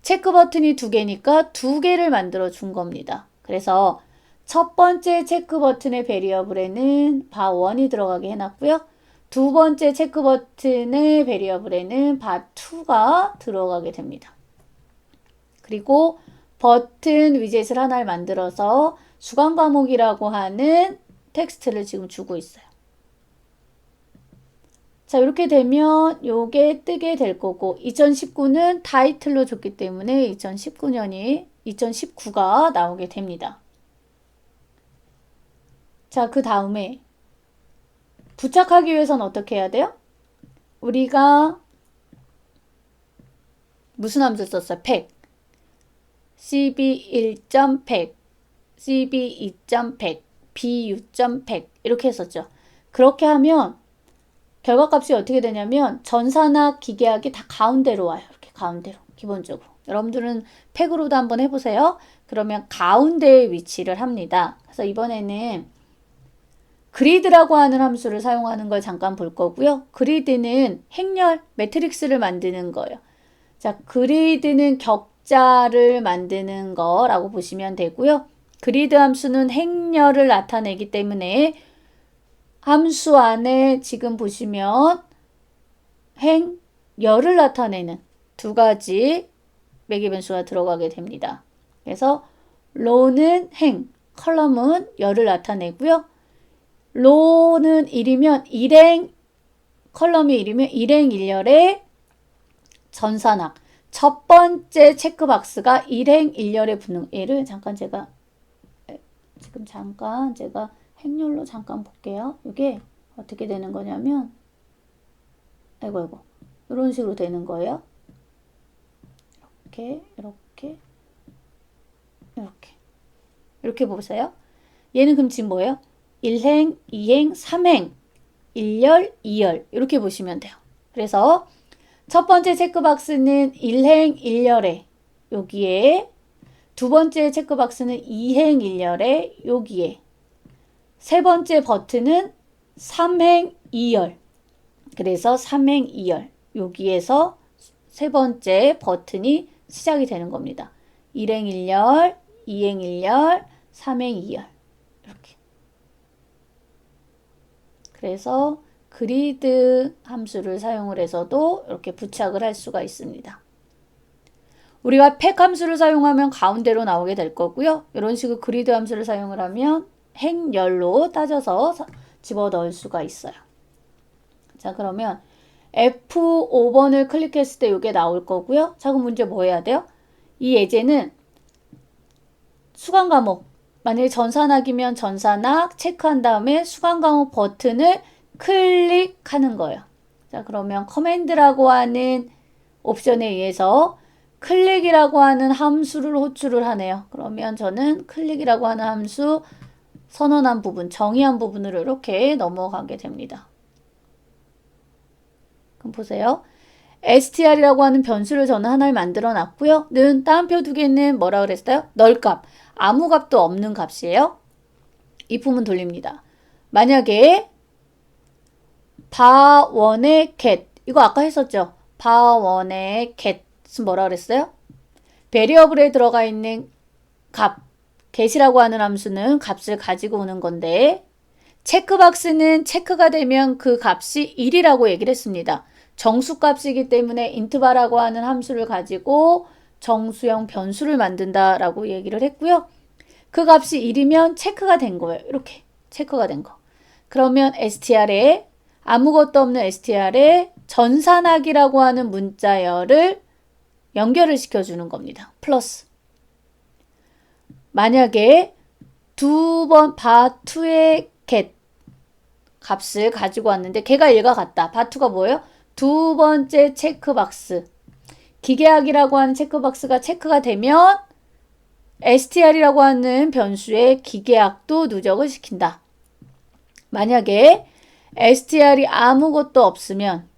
체크 버튼이 2개니까 2개를 만들어 준 겁니다. 그래서 첫 번째 체크 버튼의 베리어블에는 바1이 들어가게 해놨고요. 두 번째 체크 버튼의 베리어블에는 바2가 들어가게 됩니다. 그리고 버튼 위젯을 하나를 만들어서 수강 과목이라고 하는 텍스트를 지금 주고 있어요. 자, 이렇게 되면 요게 뜨게 될 거고 2019는 타이틀로 줬기 때문에 2019가 나오게 됩니다. 자, 그 다음에 부착하기 위해서는 어떻게 해야 돼요? 우리가 무슨 함수 썼어요? 팩. cb1.팩, cb2.팩, bu.팩 이렇게 했었죠. 그렇게 하면 결과값이 어떻게 되냐면 전산학, 기계학이 다 가운데로 와요. 이렇게 가운데로 기본적으로. 여러분들은 팩으로도 한번 해보세요. 그러면 가운데에 위치를 합니다. 그래서 이번에는 그리드라고 하는 함수를 사용하는 걸 잠깐 볼 거고요. 그리드는 행렬, 매트릭스를 만드는 거예요. 자, 그리드는 격자를 만드는 거라고 보시면 되고요. 그리드 함수는 행렬을 나타내기 때문에 함수 안에 지금 보시면 행열을 나타내는 2가지 매개 변수가 들어가게 됩니다. 그래서 로는 행, 컬럼은 열을 나타내고요. 로는 1이면 일행, 컬럼이 1이면 일행일열의 전산학. 첫 번째 체크박스가 일행일열에 붙는, 얘를 잠깐 제가 행렬로 잠깐 볼게요. 이게 어떻게 되는 거냐면, 아이고, 이런 식으로 되는 거예요. 이렇게 보세요. 얘는 그럼 지금 뭐예요? 1행, 2행, 3행, 1열, 2열 이렇게 보시면 돼요. 그래서 첫 번째 체크박스는 1행, 1열에 여기에, 두 번째 체크박스는 2행, 1열에 여기에, 세 번째 버튼은 3행, 2열. 그래서 3행, 2열 여기에서 세 번째 버튼이 시작이 되는 겁니다. 1행, 1열, 2행, 1열, 3행, 2열 이렇게. 그래서 그리드 함수를 사용을 해서도 이렇게 부착을 할 수가 있습니다. 우리가 팩 함수를 사용하면 가운데로 나오게 될 거고요. 이런 식으로 그리드 함수를 사용을 하면 행렬로 따져서 집어넣을 수가 있어요. 자, 그러면 F5번을 클릭했을 때 이게 나올 거고요. 자, 그럼 문제 뭐 해야 돼요? 이 예제는 수강 과목, 만약에 전산학이면 전산학 체크한 다음에 수강 과목 버튼을 클릭하는 거예요. 자, 그러면 커맨드라고 하는 옵션에 의해서 클릭이라고 하는 함수를 호출을 하네요. 그러면 저는 클릭이라고 하는 함수 선언한 부분, 정의한 부분으로 이렇게 넘어가게 됩니다. 그럼 보세요. str이라고 하는 변수를 저는 하나를 만들어 놨고요. 는 따옴표 두 개는 뭐라 그랬어요? 널값. 아무 값도 없는 값이에요. 이 부분 돌립니다. 만약에 바원의 get 이거 아까 했었죠? 바원의 get은 뭐라 그랬어요? 베리어블에 들어가 있는 값 get이라고 하는 함수는 값을 가지고 오는 건데 체크박스는 체크가 되면 그 값이 1이라고 얘기를 했습니다. 정수값이기 때문에 int바라고 하는 함수를 가지고 정수형 변수를 만든다라고 얘기를 했고요. 그 값이 1이면 체크가 된 거예요. 이렇게 체크가 된 거. 그러면 str에 아무것도 없는 str에 전산학이라고 하는 문자열을 연결을 시켜주는 겁니다. 플러스. 만약에 두 번 바2의 get 값을 가지고 왔는데 걔가 1과 같다. 바2가 뭐예요? 두 번째 체크박스. 기계학이라고 하는 체크박스가 체크가 되면 str이라고 하는 변수의 기계학도 누적을 시킨다. 만약에 str이 아무것도 없으면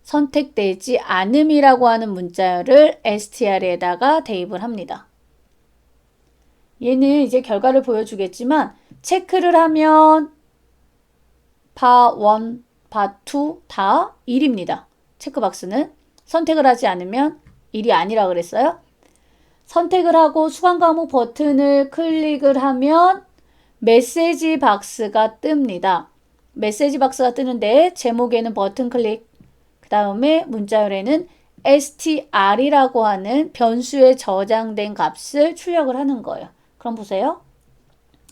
선택되지 않음이라고 하는 문자열을 str에다가 대입을 합니다. 얘는 이제 결과를 보여주겠지만 체크를 하면 바1, 바2 다 1입니다. 체크박스는 선택을 하지 않으면 1이 아니라 그랬어요. 선택을 하고 수강 과목 버튼을 클릭을 하면 메시지 박스가 뜹니다. 메시지 박스가 뜨는데 제목에는 버튼 클릭, 그 다음에 문자열에는 str이라고 하는 변수에 저장된 값을 출력을 하는 거예요. 그럼 보세요.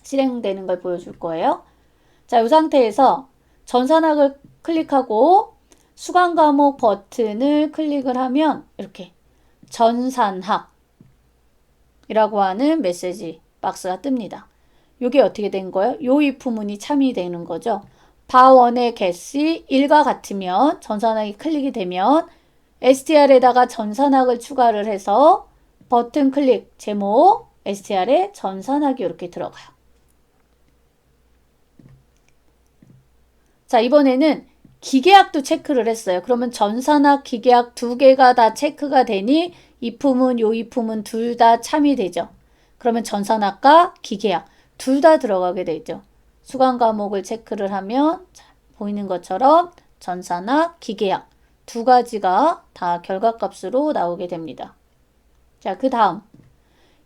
실행되는 걸 보여줄 거예요. 자, 이 상태에서 전산학을 클릭하고 수강 과목 버튼을 클릭을 하면 이렇게 전산학이라고 하는 메시지 박스가 뜹니다. 이게 어떻게 된 거예요? 요 if문이 참여되는 거죠. 바1의 get이 1과 같으면 전산학이 클릭이 되면 str에다가 전산학을 추가를 해서 버튼 클릭 제목 str에 전산학이 이렇게 들어가요. 자, 이번에는 기계학도 체크를 했어요. 그러면 전산학, 기계학 두 개가 다 체크가 되니 if문, 요 if문 둘 다 참여되죠. 그러면 전산학과 기계학 둘 다 들어가게 되죠. 수강 과목을 체크를 하면 자, 보이는 것처럼 전산학, 기계학 두 가지가 다 결과값으로 나오게 됩니다. 자, 그 다음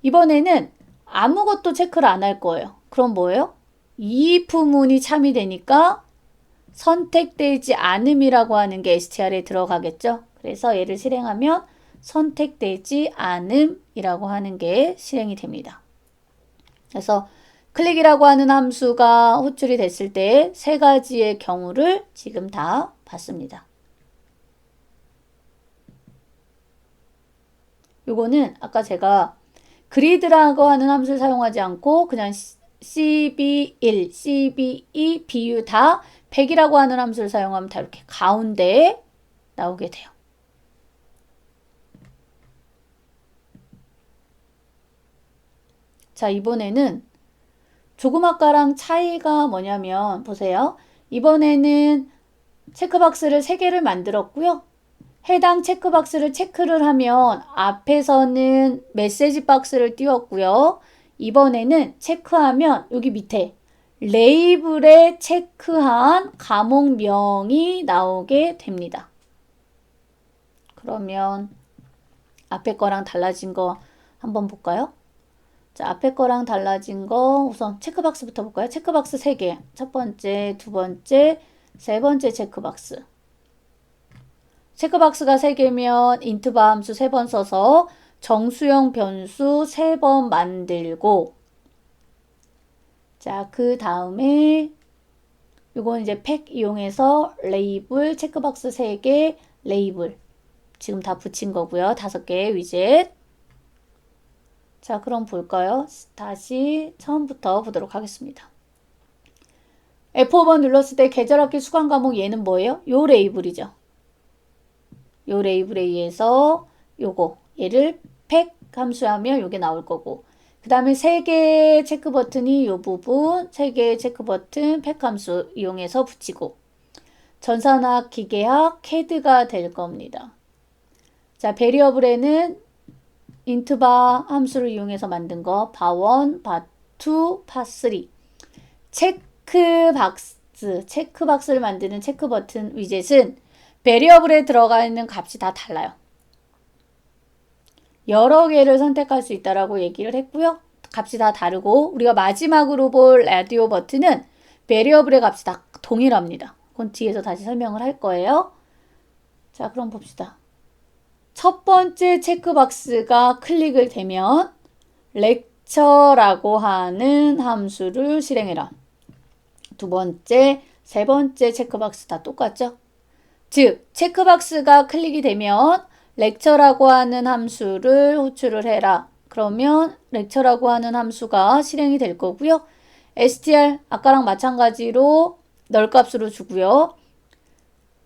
이번에는 아무것도 체크를 안 할 거예요. 그럼 뭐예요? if문이 참여되니까 선택되지 않음이라고 하는 게 str에 들어가겠죠. 그래서 얘를 실행하면 선택되지 않음이라고 하는 게 실행이 됩니다. 그래서 클릭이라고 하는 함수가 호출이 됐을 때 세 가지의 경우를 지금 다 봤습니다. 요거는 아까 제가 그리드라고 하는 함수를 사용하지 않고 그냥 cb1, cb2, bu 다 100이라고 하는 함수를 사용하면 다 이렇게 가운데에 나오게 돼요. 자, 이번에는 조금 아까랑 차이가 뭐냐면 보세요. 이번에는 체크박스를 3개를 만들었고요. 해당 체크박스를 체크를 하면 앞에서는 메시지 박스를 띄웠고요. 이번에는 체크하면 여기 밑에 레이블에 체크한 과목명이 나오게 됩니다. 그러면 앞에 거랑 달라진 거 한번 볼까요? 자, 앞에 거랑 달라진 거 우선 체크박스부터 볼까요? 체크박스 3개. 첫 번째, 두 번째, 세 번째 체크박스. 체크박스가 3개면 int바 함수 3번 써서 정수형 변수 3번 만들고 자, 그 다음에 요건 이제 팩 이용해서 레이블, 체크박스 3개, 레이블. 지금 다 붙인 거고요. 5개의 위젯. 자, 그럼 볼까요? 다시 처음부터 보도록 하겠습니다. F5번 눌렀을 때 계절학기 수강 과목 얘는 뭐예요? 요 레이블이죠. 요 레이블에 의해서 요거 얘를 팩 함수하면 요게 나올 거고, 그 다음에 3개의 체크 버튼이 요 부분, 3개의 체크 버튼 팩 함수 이용해서 붙이고, 전산학, 기계학, CAD가 될 겁니다. 자, 베리어블에는 인트바 함수를 이용해서 만든 거 바1, 바2, 바3. 체크박스를 만드는 체크 버튼 위젯은 베리어블에 들어가 있는 값이 다 달라요. 여러 개를 선택할 수 있다라고 얘기를 했고요. 값이 다 다르고, 우리가 마지막으로 볼 라디오 버튼은 베리어블의 값이 다 동일합니다. 그건 뒤에서 다시 설명을 할 거예요. 자, 그럼 봅시다. 첫 번째 체크박스가 클릭을 되면 렉처라고 하는 함수를 실행해라. 두 번째, 세 번째 체크박스 다 똑같죠? 즉, 체크박스가 클릭이 되면 렉처라고 하는 함수를 호출을 해라. 그러면 렉처라고 하는 함수가 실행이 될 거고요. str 아까랑 마찬가지로 널 값으로 주고요.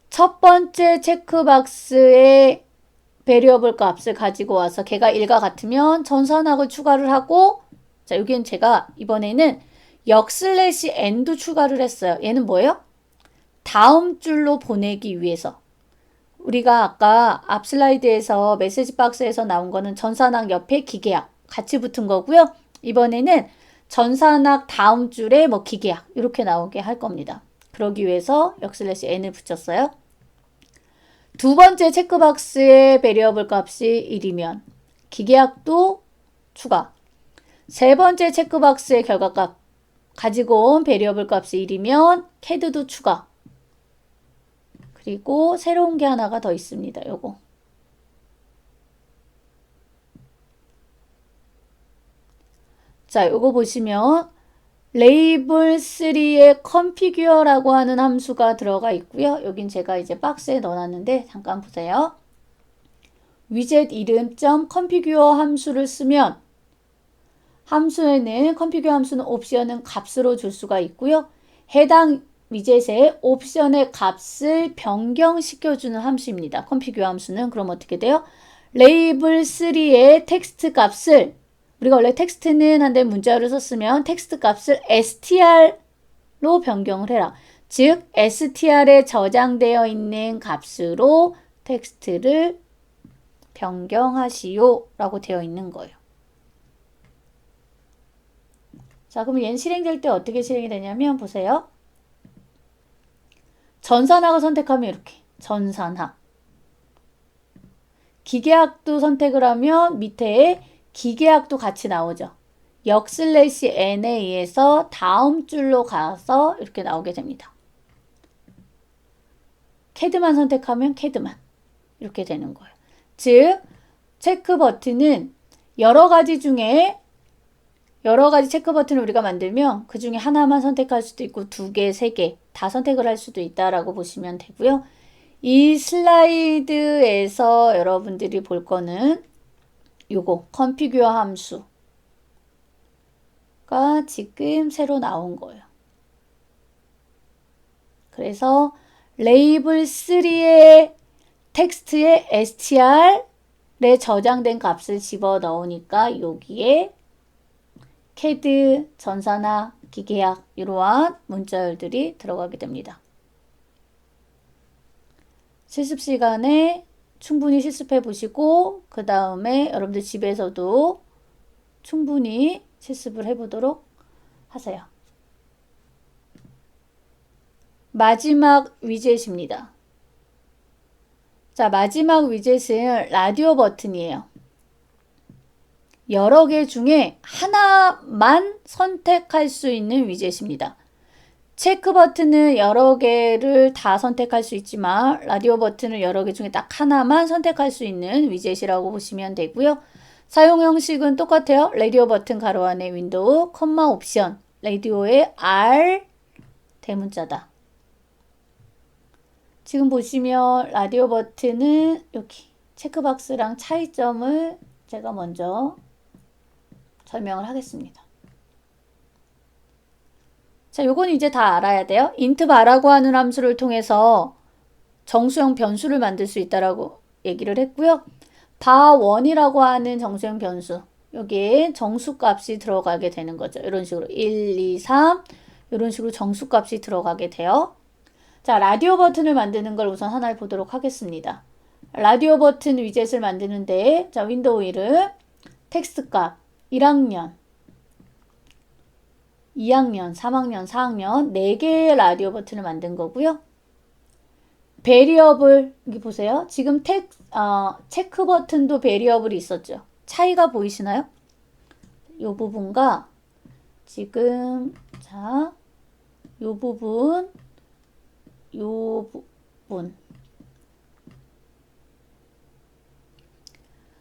첫 번째 체크박스의 베리어블 값을 가지고 와서 걔가 1과 같으면 전산학을 추가를 하고, 자, 여기는 제가 이번에는 역/n도 추가를 했어요. 얘는 뭐예요? 다음 줄로 보내기 위해서. 우리가 아까 앞 슬라이드에서 메시지 박스에서 나온 거는 전산학 옆에 기계학 같이 붙은 거고요. 이번에는 전산학 다음 줄에 뭐 기계학 이렇게 나오게 할 겁니다. 그러기 위해서 역/n을 붙였어요. 두 번째 체크박스의 베리어블 값이 1이면 기계학도 추가. 세 번째 체크박스의 결과값 가지고 온 베리어블 값이 1이면 CAD도 추가. 그리고 새로운 게 하나가 더 있습니다. 요거. 자, 요거 보시면 레이블 3에 configure라고 하는 함수가 들어가 있고요. 여긴 제가 이제 박스에 넣어놨는데 잠깐 보세요. 위젯 이름 .configure 함수를 쓰면 함수에는 configure 함수는 옵션은 값으로 줄 수가 있고요. 해당 위젯의 옵션의 값을 변경시켜주는 함수입니다. configure 함수는 그럼 어떻게 돼요? 레이블 3의 텍스트 값을, 우리가 원래 텍스트는 한데 문자로 썼으면 텍스트 값을 str로 변경을 해라. 즉 str에 저장되어 있는 값으로 텍스트를 변경하시오 라고 되어 있는 거예요. 자, 그럼 얘는 실행될 때 어떻게 실행이 되냐면 보세요. 전산학을 선택하면 이렇게 전산학. 기계학도 선택을 하면 밑에 기계학도 같이 나오죠. 역/n에 의해서 다음 줄로 가서 이렇게 나오게 됩니다. CAD만 선택하면 CAD만 이렇게 되는 거예요. 즉 체크 버튼은 여러 가지 체크 버튼을 우리가 만들면 그 중에 하나만 선택할 수도 있고 2개, 3개 다 선택을 할 수도 있다라고 보시면 되고요. 이 슬라이드에서 여러분들이 볼 거는 요거 configure 함수가 지금 새로 나온 거예요. 그래서 레이블 3의 텍스트에 str에 저장된 값을 집어 넣으니까 여기에 CAD, 전산학, 기계학 이러한 문자열들이 들어가게 됩니다. 실습 시간에 충분히 실습해 보시고 그 다음에 여러분들 집에서도 충분히 실습을 해보도록 하세요. 마지막 위젯입니다. 자, 마지막 위젯은 라디오 버튼이에요. 여러 개 중에 하나만 선택할 수 있는 위젯입니다. 체크 버튼은 여러 개를 다 선택할 수 있지만 라디오 버튼은 여러 개 중에 딱 하나만 선택할 수 있는 위젯이라고 보시면 되고요. 사용 형식은 똑같아요. 라디오 버튼 가로 안에 윈도우, 콤마 옵션 라디오의 R 대문자다. 지금 보시면 라디오 버튼은 여기 체크박스랑 차이점을 제가 먼저 설명을 하겠습니다. 자, 요건 이제 다 알아야 돼요. int bar라고 하는 함수를 통해서 정수형 변수를 만들 수 있다라고 얘기를 했고요. bar1이라고 하는 정수형 변수, 여기에 정수값이 들어가게 되는 거죠. 이런 식으로 1, 2, 3 이런 식으로 정수값이 들어가게 돼요. 자, 라디오 버튼을 만드는 걸 우선 하나를 보도록 하겠습니다. 라디오 버튼 위젯을 만드는데, 자, 윈도우 이름, 텍스트 값, 1학년, 2학년, 3학년, 4학년 4개의 라디오 버튼을 만든 거고요. 베리어블, 여기 보세요. 지금 체크 버튼도 베리어블이 있었죠. 차이가 보이시나요? 이 부분과 지금 자, 이 부분, 이 부분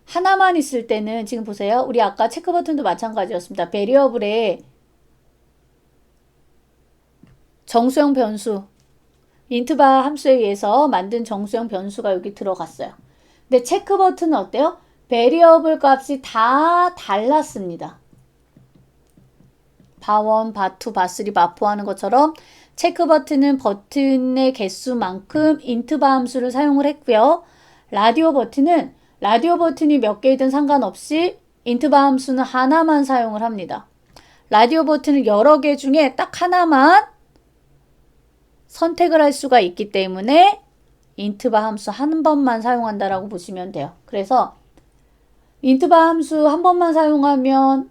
하나만 있을 때는 지금 보세요. 우리 아까 체크 버튼도 마찬가지였습니다. 베리어블에 정수형 변수 인트바 함수에 의해서 만든 정수형 변수가 여기 들어갔어요. 근데 체크 버튼은 어때요? 베리어블 값이 다 달랐습니다. 바1, 바2, 바3, 바4 하는 것처럼 체크 버튼은 버튼의 개수만큼 인트바 함수를 사용을 했고요. 라디오 버튼이 몇 개이든 상관없이 인트바 함수는 하나만 사용을 합니다. 라디오 버튼은 여러 개 중에 딱 하나만 선택을 할 수가 있기 때문에 인트바 함수 한 번만 사용한다라고 보시면 돼요. 그래서 인트바 함수 한 번만 사용하면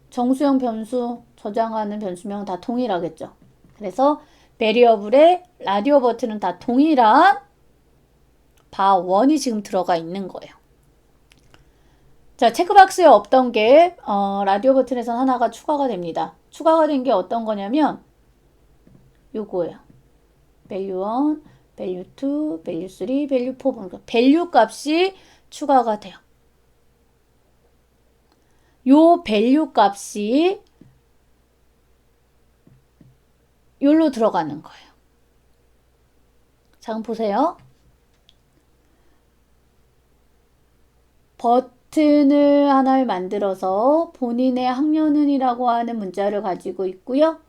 정수형 변수 저장하는 변수명은 다 동일하겠죠. 그래서 베리어블에 라디오 버튼은 다 동일한 바1이 지금 들어가 있는 거예요. 자, 체크박스에 없던 게 라디오 버튼에선 하나가 추가가 됩니다. 추가가 된 게 어떤 거냐면 요거예요. value 1, value 2, value 3, value 4 보니까 value 값이 추가가 돼요. 요 value 값이 요로 들어가는 거예요. 자, 그럼 보세요. 버튼을 하나를 만들어서 본인의 학년은이라고 하는 문자를 가지고 있고요.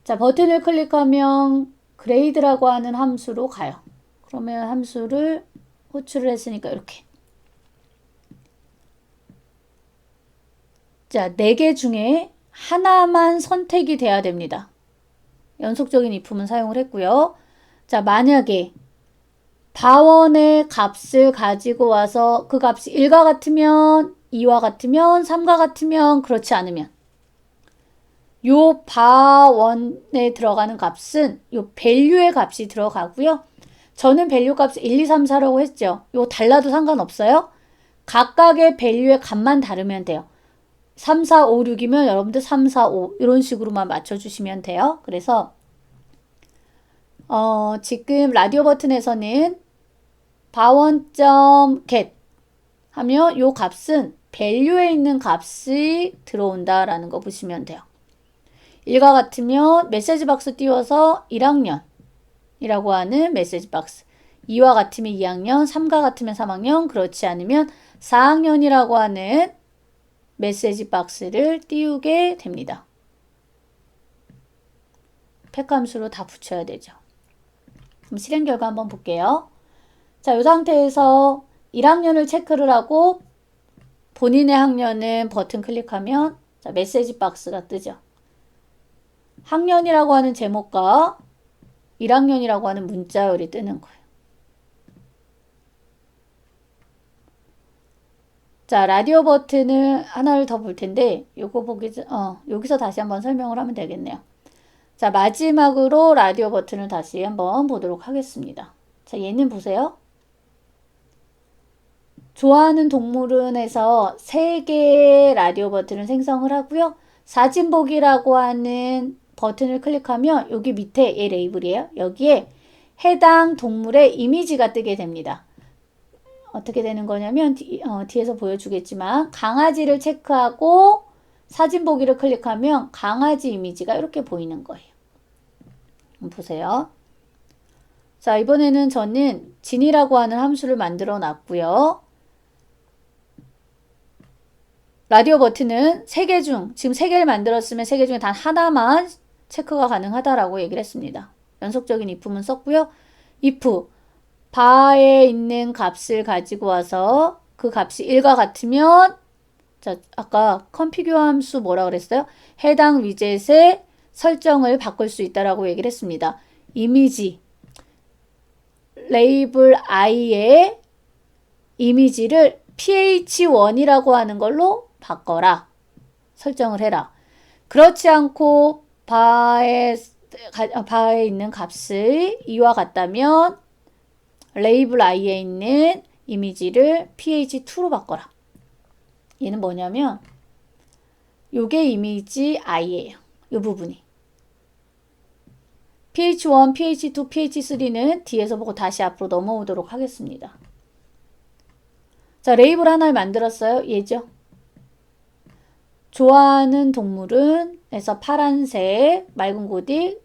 자, 버튼을 클릭하면 그레이드라고 하는 함수로 가요. 그러면 함수를 호출을 했으니까 이렇게. 자, 4개 중에 하나만 선택이 돼야 됩니다. 연속적인 if는 사용을 했고요. 자, 만약에 바1의 값을 가지고 와서 그 값이 1과 같으면, 2와 같으면, 3과 같으면, 그렇지 않으면 요 바1에 들어가는 값은 요 value의 값이 들어가고요. 저는 value 값을 1, 2, 3, 4라고 했죠. 요 달라도 상관없어요. 각각의 value의 값만 다르면 돼요. 3, 4, 5, 6이면 여러분들 3, 4, 5 이런 식으로만 맞춰주시면 돼요. 그래서 지금 라디오 버튼에서는 바1.get 하면 요 값은 value에 있는 값이 들어온다라는 거 보시면 돼요. 1과 같으면 메시지 박스 띄워서 1학년이라고 하는 메시지 박스, 2와 같으면 2학년, 3과 같으면 3학년, 그렇지 않으면 4학년이라고 하는 메시지 박스를 띄우게 됩니다. 팩 함수로 다 붙여야 되죠. 그럼 실행 결과 한번 볼게요. 자, 이 상태에서 1학년을 체크를 하고 본인의 학년은 버튼 클릭하면 자, 메시지 박스가 뜨죠. 학년이라고 하는 제목과 1학년이라고 하는 문자열이 뜨는 거예요. 자, 라디오 버튼을 하나를 더 볼 텐데 요거 여기서 다시 한번 설명을 하면 되겠네요. 자, 마지막으로 라디오 버튼을 다시 한번 보도록 하겠습니다. 자, 얘는 보세요. 좋아하는 동물원에서 3개의 라디오 버튼을 생성을 하고요. 사진 보기라고 하는 버튼을 클릭하면 여기 밑에 얘 레이블이에요. 여기에 해당 동물의 이미지가 뜨게 됩니다. 어떻게 되는 거냐면 뒤에서 보여주겠지만 강아지를 체크하고 사진 보기를 클릭하면 강아지 이미지가 이렇게 보이는 거예요. 보세요. 자, 이번에는 저는 진이라고 하는 함수를 만들어 놨고요. 라디오 버튼은 3개 중, 지금 3개를 만들었으면 3개 중에 단 하나만 체크가 가능하다라고 얘기를 했습니다. 연속적인 if문 썼고요. if, 바에 있는 값을 가지고 와서 그 값이 1과 같으면, 자, 아까 컴피규어 함수 뭐라 그랬어요? 해당 위젯의 설정을 바꿀 수 있다라고 얘기를 했습니다. 이미지, 레이블 i의 이미지를 ph1이라고 하는 걸로 바꿔라. 설정을 해라. 그렇지 않고 바에 있는 값을 2와 같다면 레이블 i에 있는 이미지를 ph2로 바꿔라. 얘는 뭐냐면 요게 이미지 i예요. 이 부분이. ph1, ph2, ph3는 뒤에서 보고 다시 앞으로 넘어오도록 하겠습니다. 자, 레이블 하나를 만들었어요. 얘죠. 좋아하는 동물은 에서 파란색 맑은 고딕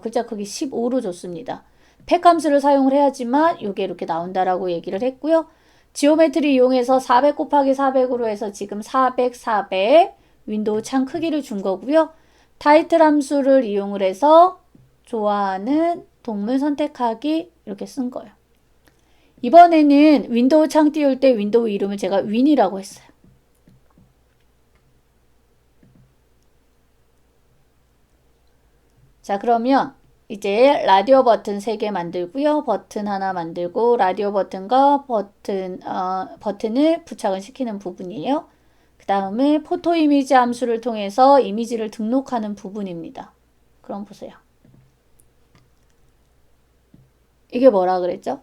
글자 크기 15로 줬습니다. 팩 함수를 사용을 해야지만 이게 이렇게 나온다라고 얘기를 했고요. 지오메트리 이용해서 400 곱하기 400으로 해서 지금 400, 400 윈도우 창 크기를 준 거고요. 타이틀 함수를 이용을 해서 좋아하는 동물 선택하기 이렇게 쓴 거예요. 이번에는 윈도우 창 띄울 때 윈도우 이름을 제가 윈이라고 했어요. 자, 그러면 이제 라디오 버튼 3개 만들고요. 버튼 하나 만들고 라디오 버튼과 버튼을 부착을 시키는 부분이에요. 그 다음에 포토 이미지 함수를 통해서 이미지를 등록하는 부분입니다. 그럼 보세요. 이게 뭐라 그랬죠?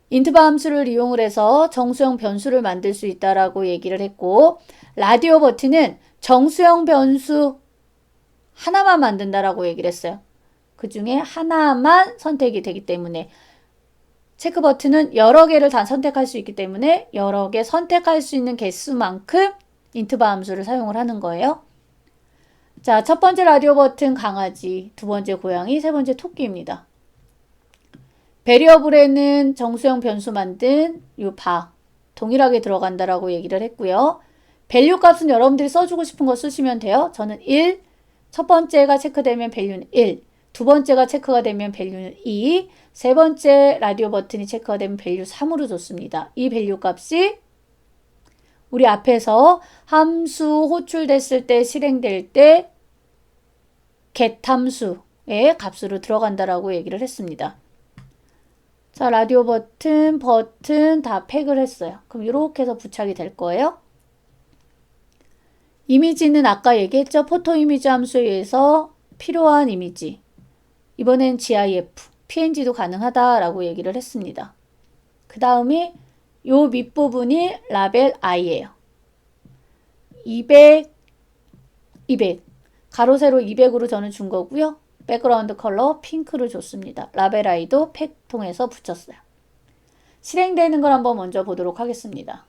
인트바 함수를 이용을 해서 정수형 변수를 만들 수 있다라고 얘기를 했고, 라디오 버튼은 정수형 변수 하나만 만든다라고 얘기를 했어요. 그 중에 하나만 선택이 되기 때문에 체크 버튼은 여러 개를 다 선택할 수 있기 때문에 여러 개 선택할 수 있는 개수만큼 인트바 함수를 사용을 하는 거예요. 자, 첫 번째 라디오 버튼 강아지, 두 번째 고양이, 세 번째 토끼입니다. 베리어블에는 정수형 변수 만든 요 바 동일하게 들어간다라고 얘기를 했고요. 밸류 값은 여러분들이 써주고 싶은 거 쓰시면 돼요. 저는 1, 첫 번째가 체크되면 밸류는 1, 두 번째가 체크가 되면 밸류는 2, 세 번째 라디오 버튼이 체크가 되면 밸류 3으로 줬습니다. 이 밸류 값이 우리 앞에서 함수 호출됐을 때 실행될 때 get 함수의 값으로 들어간다라고 얘기를 했습니다. 자, 라디오 버튼 다 팩을 했어요. 그럼 이렇게 해서 부착이 될 거예요. 이미지는 아까 얘기했죠. 포토 이미지 함수에 의해서 필요한 이미지. 이번엔 GIF, PNG도 가능하다라고 얘기를 했습니다. 그 다음에 요 밑부분이 라벨 I예요. 200, 200. 가로 세로 200으로 저는 준 거고요. 백그라운드 컬러 핑크를 줬습니다. 라벨 I도 팩 통해서 붙였어요. 실행되는 걸 한번 먼저 보도록 하겠습니다.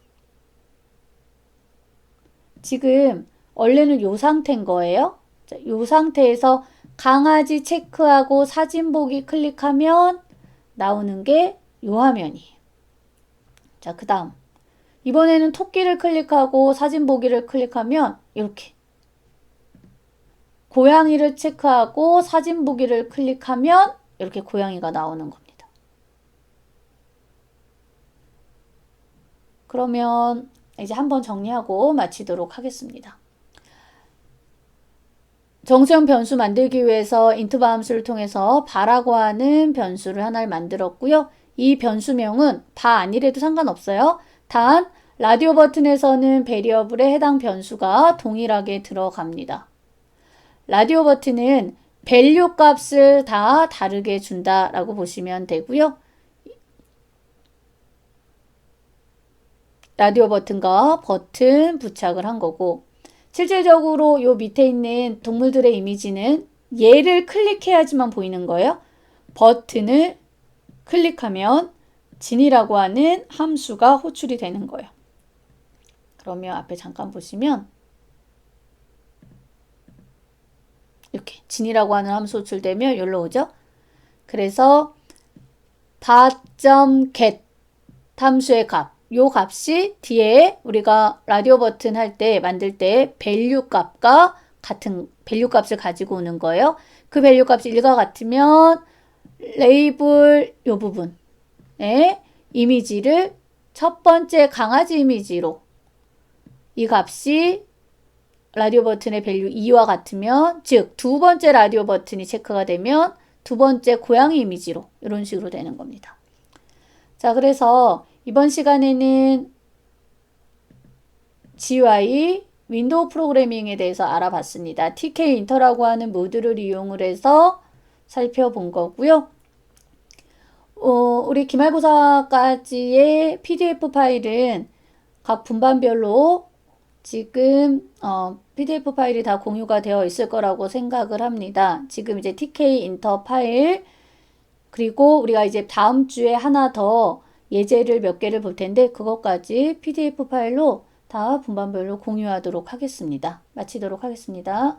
지금 원래는 요 상태인 거예요. 자, 요 상태에서 강아지 체크하고 사진 보기 클릭하면 나오는 게 요 화면이에요. 자, 그 다음 이번에는 토끼를 클릭하고 사진 보기를 클릭하면 이렇게 고양이를 체크하고 사진 보기를 클릭하면 이렇게 고양이가 나오는 겁니다. 그러면 이제 한번 정리하고 마치도록 하겠습니다. 정수형 변수 만들기 위해서 인트바 함수를 통해서 바라고 하는 변수를 하나를 만들었고요. 이 변수명은 바 아니래도 상관없어요. 단 라디오 버튼에서는 베리어블에 해당 변수가 동일하게 들어갑니다. 라디오 버튼은 밸류 값을 다 다르게 준다라고 보시면 되고요. 라디오 버튼과 버튼 부착을 한 거고, 실질적으로 요 밑에 있는 동물들의 이미지는 얘를 클릭해야지만 보이는 거예요. 버튼을 클릭하면 진이라고 하는 함수가 호출이 되는 거예요. 그러면 앞에 잠깐 보시면 진이라고 하는 함수 호출되면 여기로 오죠. 그래서 바.get 함수의 값, 요 값이 뒤에 우리가 라디오 버튼 할 때 만들 때 밸류 값과 같은 밸류 값을 가지고 오는 거예요. 그 밸류 값이 1과 같으면 레이블 요 부분에 이미지를 첫 번째 강아지 이미지로 이 값이 라디오 버튼의 밸류 2와 같으면 즉 두 번째 라디오 버튼이 체크가 되면 두 번째 고양이 이미지로 이런 식으로 되는 겁니다. 자, 그래서 이번 시간에는 GUI 윈도우 프로그래밍에 대해서 알아봤습니다. TK 인터라고 하는 모듈을 이용을 해서 살펴본 거고요. 우리 기말고사까지의 PDF 파일은 각 분반별로 지금 PDF 파일이 다 공유가 되어 있을 거라고 생각을 합니다. 지금 이제 TK 인터 파일 그리고 우리가 이제 다음 주에 하나 더 예제를 몇 개를 볼 텐데 그것까지 PDF 파일로 다 분반별로 공유하도록 하겠습니다. 마치도록 하겠습니다.